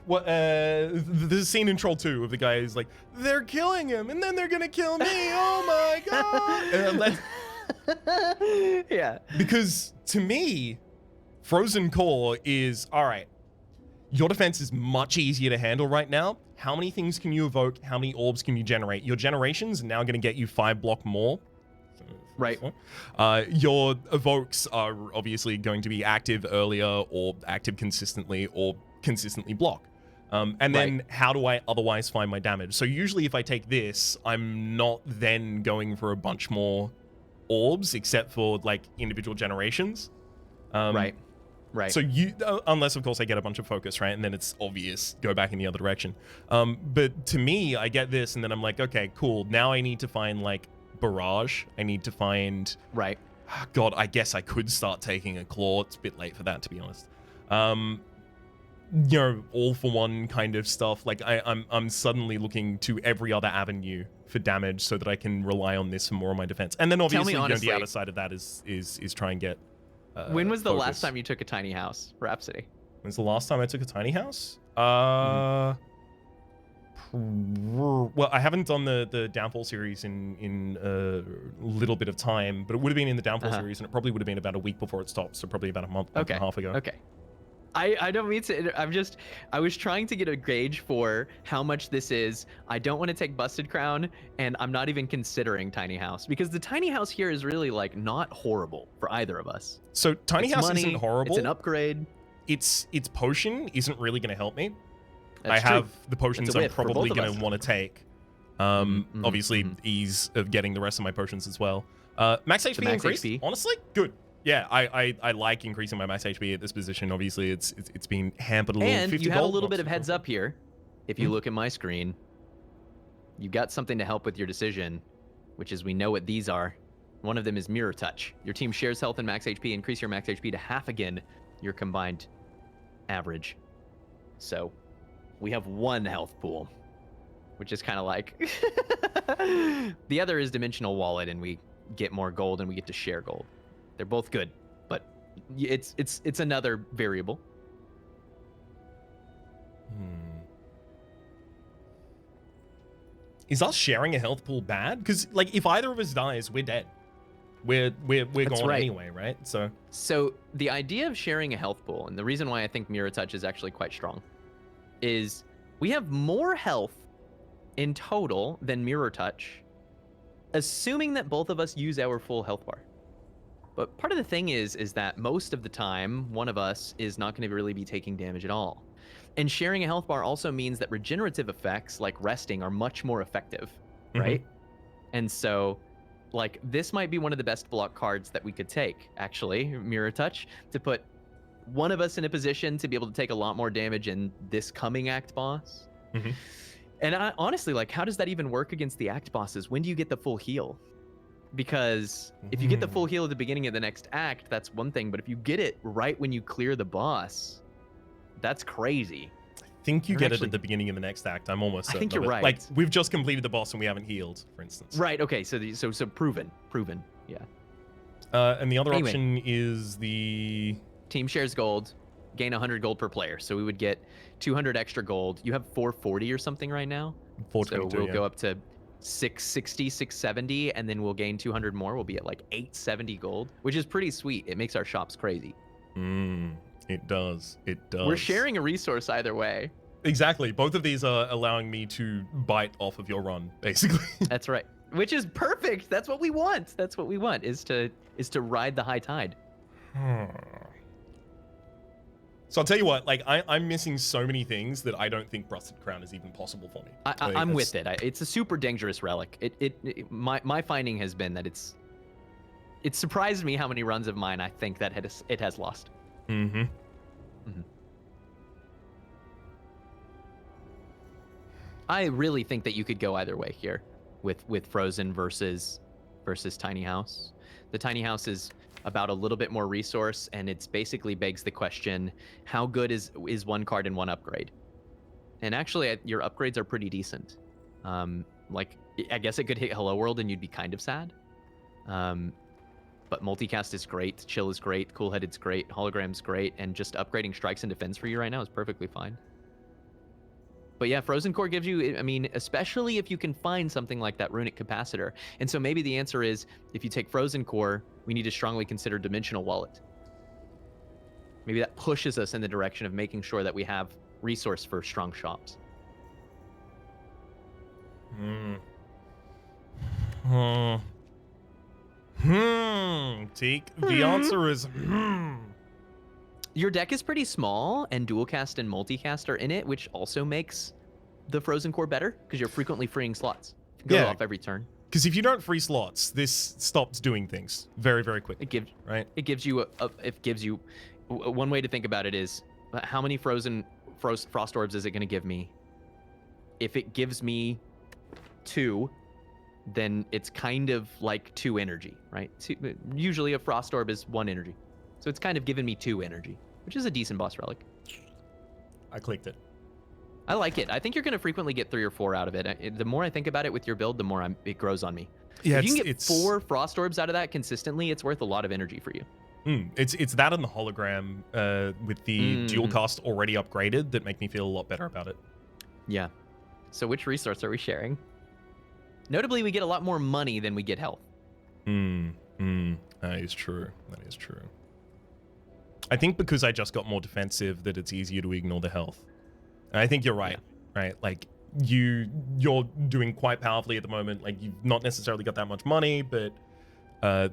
what the scene in Troll 2 of the guy is like, they're killing him and then they're gonna kill me. Oh my god. Yeah. Because to me, Frozen Core is all right. Your defense is much easier to handle right now. How many things can you evoke? How many orbs can you generate? Your generations are now going to get you 5 block more. Right. Your evokes are obviously going to be active earlier or active consistently or consistently block. And then how do I otherwise find my damage? So usually if I take this, I'm not then going for a bunch more orbs except for like individual generations. Right. So you, unless of course I get a bunch of focus, right? And then it's obvious, go back in the other direction. But to me, I get this and then I'm like, okay, cool. Now I need to find like Barrage. I need to find, God, I guess I could start taking a Claw. It's a bit late for that, to be honest. You know, all for one kind of stuff. Like I'm suddenly looking to every other avenue for damage so that I can rely on this for more of my defense. And then obviously, honestly, the other side of that is try and get. When was the last time you took a tiny house, Rhapsody? When's the last time I took a tiny house? Well, I haven't done the Downfall series in a little bit of time, but it would have been in the Downfall series, and it probably would have been about a week before it stopped, so probably about a month and a half ago. Okay. I don't mean to. I was trying to get a gauge for how much this is. I don't want to take Busted Crown, and I'm not even considering Tiny House because the Tiny House here is really like not horrible for either of us. So Tiny House isn't horrible. It's an upgrade. Its potion isn't really going to help me. That's I have true. the potions I'm probably going to want to take. Obviously, ease of getting the rest of my potions as well. Max HP increased. Honestly, good. Yeah, I like increasing my max HP at this position. Obviously, it's been hampered a little. And you have a little bit of heads up here. If you look at my screen, you've got something to help with your decision, which is we know what these are. One of them is Mirror Touch. Your team shares health and max HP. Increase your max HP to half again your combined average. So we have one health pool, which is kind of like the other is Dimensional Wallet, and we get more gold and we get to share gold. They're both good, but it's another variable. Is us sharing a health pool bad? Because like if either of us dies, we're dead. We're gone anyway, right? So the idea of sharing a health pool, and the reason why I think Mirror Touch is actually quite strong, is we have more health in total than Mirror Touch, assuming that both of us use our full health bar. But part of the thing is that most of the time, one of us is not going to really be taking damage at all. And sharing a health bar also means that regenerative effects like resting are much more effective, right? And so, like, this might be one of the best block cards that we could take, actually, Mirror Touch, to put one of us in a position to be able to take a lot more damage in this coming act boss. And I, honestly, like, how does that even work against the act bosses? When do you get the full heal? Because if you get the full heal at the beginning of the next act, that's one thing. But if you get it right when you clear the boss, that's crazy. I think you get it at the beginning of the next act. I'm almost certain. I think you're right. Like, we've just completed the boss and we haven't healed, for instance. Right, okay. So proven, yeah. And the other option is the... Team shares gold, gain 100 gold per player. So we would get 200 extra gold. You have 440 or something right now. So 422. we'll Yeah. go up to 660, 670, and then we'll gain 200 more. We'll be at like 870 gold, which is pretty sweet. It makes our shops crazy. It does. It does. We're sharing a resource either way. Exactly. Both of these are allowing me to bite off of your run, basically. That's right. Which is perfect. That's what we want. That's what we want, is to ride the high tide. So I'll tell you what, like I'm missing so many things that I don't think Rusted Crown is even possible for me. I'm with it. It's a super dangerous relic. My finding has been that it surprised me how many runs of mine I think that it has lost. Mm-hmm. I really think that you could go either way here with Frozen versus Tiny House. The Tiny House is about a little bit more resource, and it's basically begs the question, how good is one card in one upgrade? And actually, your upgrades are pretty decent. Like, I guess it could hit Hello World and you'd be kind of sad. But Multicast is great, Chill is great, Cool Headed's great, Hologram's great, and just upgrading Strikes and Defense for you right now is perfectly fine. But yeah, Frozen Core gives you, I mean, especially if you can find something like that Runic Capacitor. And so maybe the answer is, if you take Frozen Core, we need to strongly consider Dimensional Wallet. Maybe that pushes us in the direction of making sure that we have resource for strong shops. Teak, the answer is Your deck is pretty small, and Dualcast and Multicast are in it, which also makes the Frozen Core better, because you're frequently freeing slots. Go off every turn. Because if you don't free slots, this stops doing things very, very quickly. It gives you one way to think about it is, how many Frost Orbs is it going to give me? If it gives me 2, then it's kind of like 2 energy, right? Usually a Frost Orb is 1 energy. So it's kind of given me 2 energy, which is a decent boss relic. I clicked it. I like it. I think you're going to frequently get 3 or 4 out of it. The more I think about it with your build, the more it grows on me. Yeah, if you can get 4 Frost Orbs out of that consistently, it's worth a lot of energy for you. It's that and the hologram with the dual cast already upgraded that make me feel a lot better about it. Yeah. So which resource are we sharing? Notably, we get a lot more money than we get health. That is true. That is true. I think because I just got more defensive that it's easier to ignore the health. And I think you're right, right? Like, you're doing quite powerfully at the moment. Like, you've not necessarily got that much money, but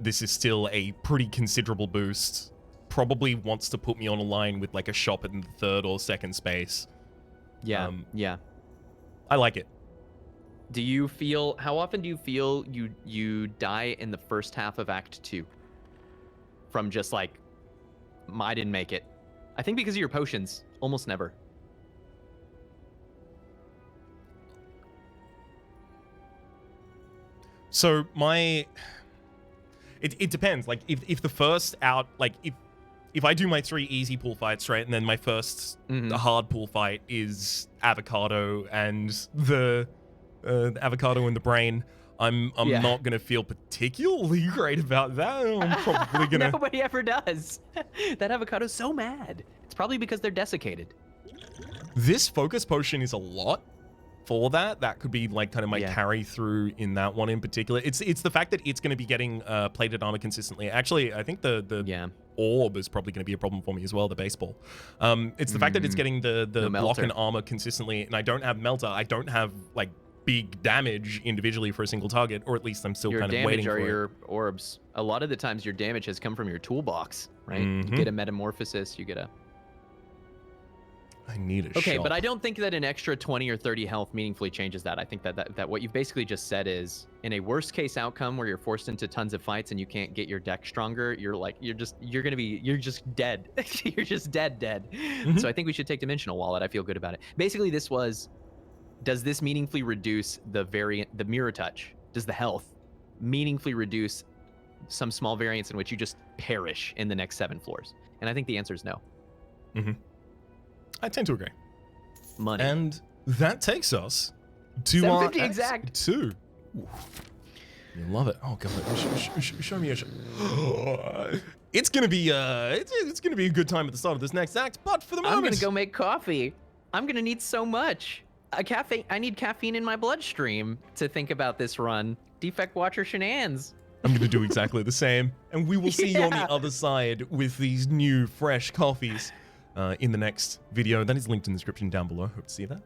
this is still a pretty considerable boost. Probably wants to put me on a line with, like, a shop in the 3rd or 2nd space. Yeah, yeah. I like it. How often do you feel you die in the first half of Act 2? From just, like, I didn't make it. I think because of your potions, almost never. So it depends. Like if the first out, like if I do my 3 easy pool fights, right, and then my first hard pool fight is avocado and the avocado in the brain, I'm not gonna feel particularly great about that. I'm probably gonna. Nobody ever does. That avocado's so mad. It's probably because they're desiccated. This focus potion is a lot for that. That could be like kind of my carry through in that one in particular. It's the fact that it's going to be getting plated armor consistently. Actually, I think the orb is probably going to be a problem for me as well, the baseball. It's the fact that it's getting the block and armor consistently, and I don't have melter. I don't have like big damage individually for a single target, or at least I'm still kind of waiting for it. Your orbs. A lot of the times your damage has come from your toolbox, right? You get a metamorphosis, you get a... I need a Okay, shop. but I don't think that an extra 20 or 30 health meaningfully changes that. I think that what you've basically just said is, in a worst case outcome where you're forced into tons of fights and you can't get your deck stronger, you're just dead. You're just dead. So I think we should take Dimensional Wallet. I feel good about it. Basically, this was, does this meaningfully reduce the mirror touch? Does the health meaningfully reduce some small variance in which you just perish in the next 7 floors? And I think the answer is no. I tend to agree. Money. And that takes us to our exact. 2. You love it. Oh god, show me a shot. It's gonna be it's gonna be a good time at the start of this next act, but for the moment, I'm gonna go make coffee. I'm gonna need so much. a caffeine. I need caffeine in my bloodstream to think about this run. Defect Watcher shenanigans. I'm going to do exactly the same. And we will see you on the Yeah. other side with these new, fresh coffees in the next video. That is linked in the description down below. Hope to see you there.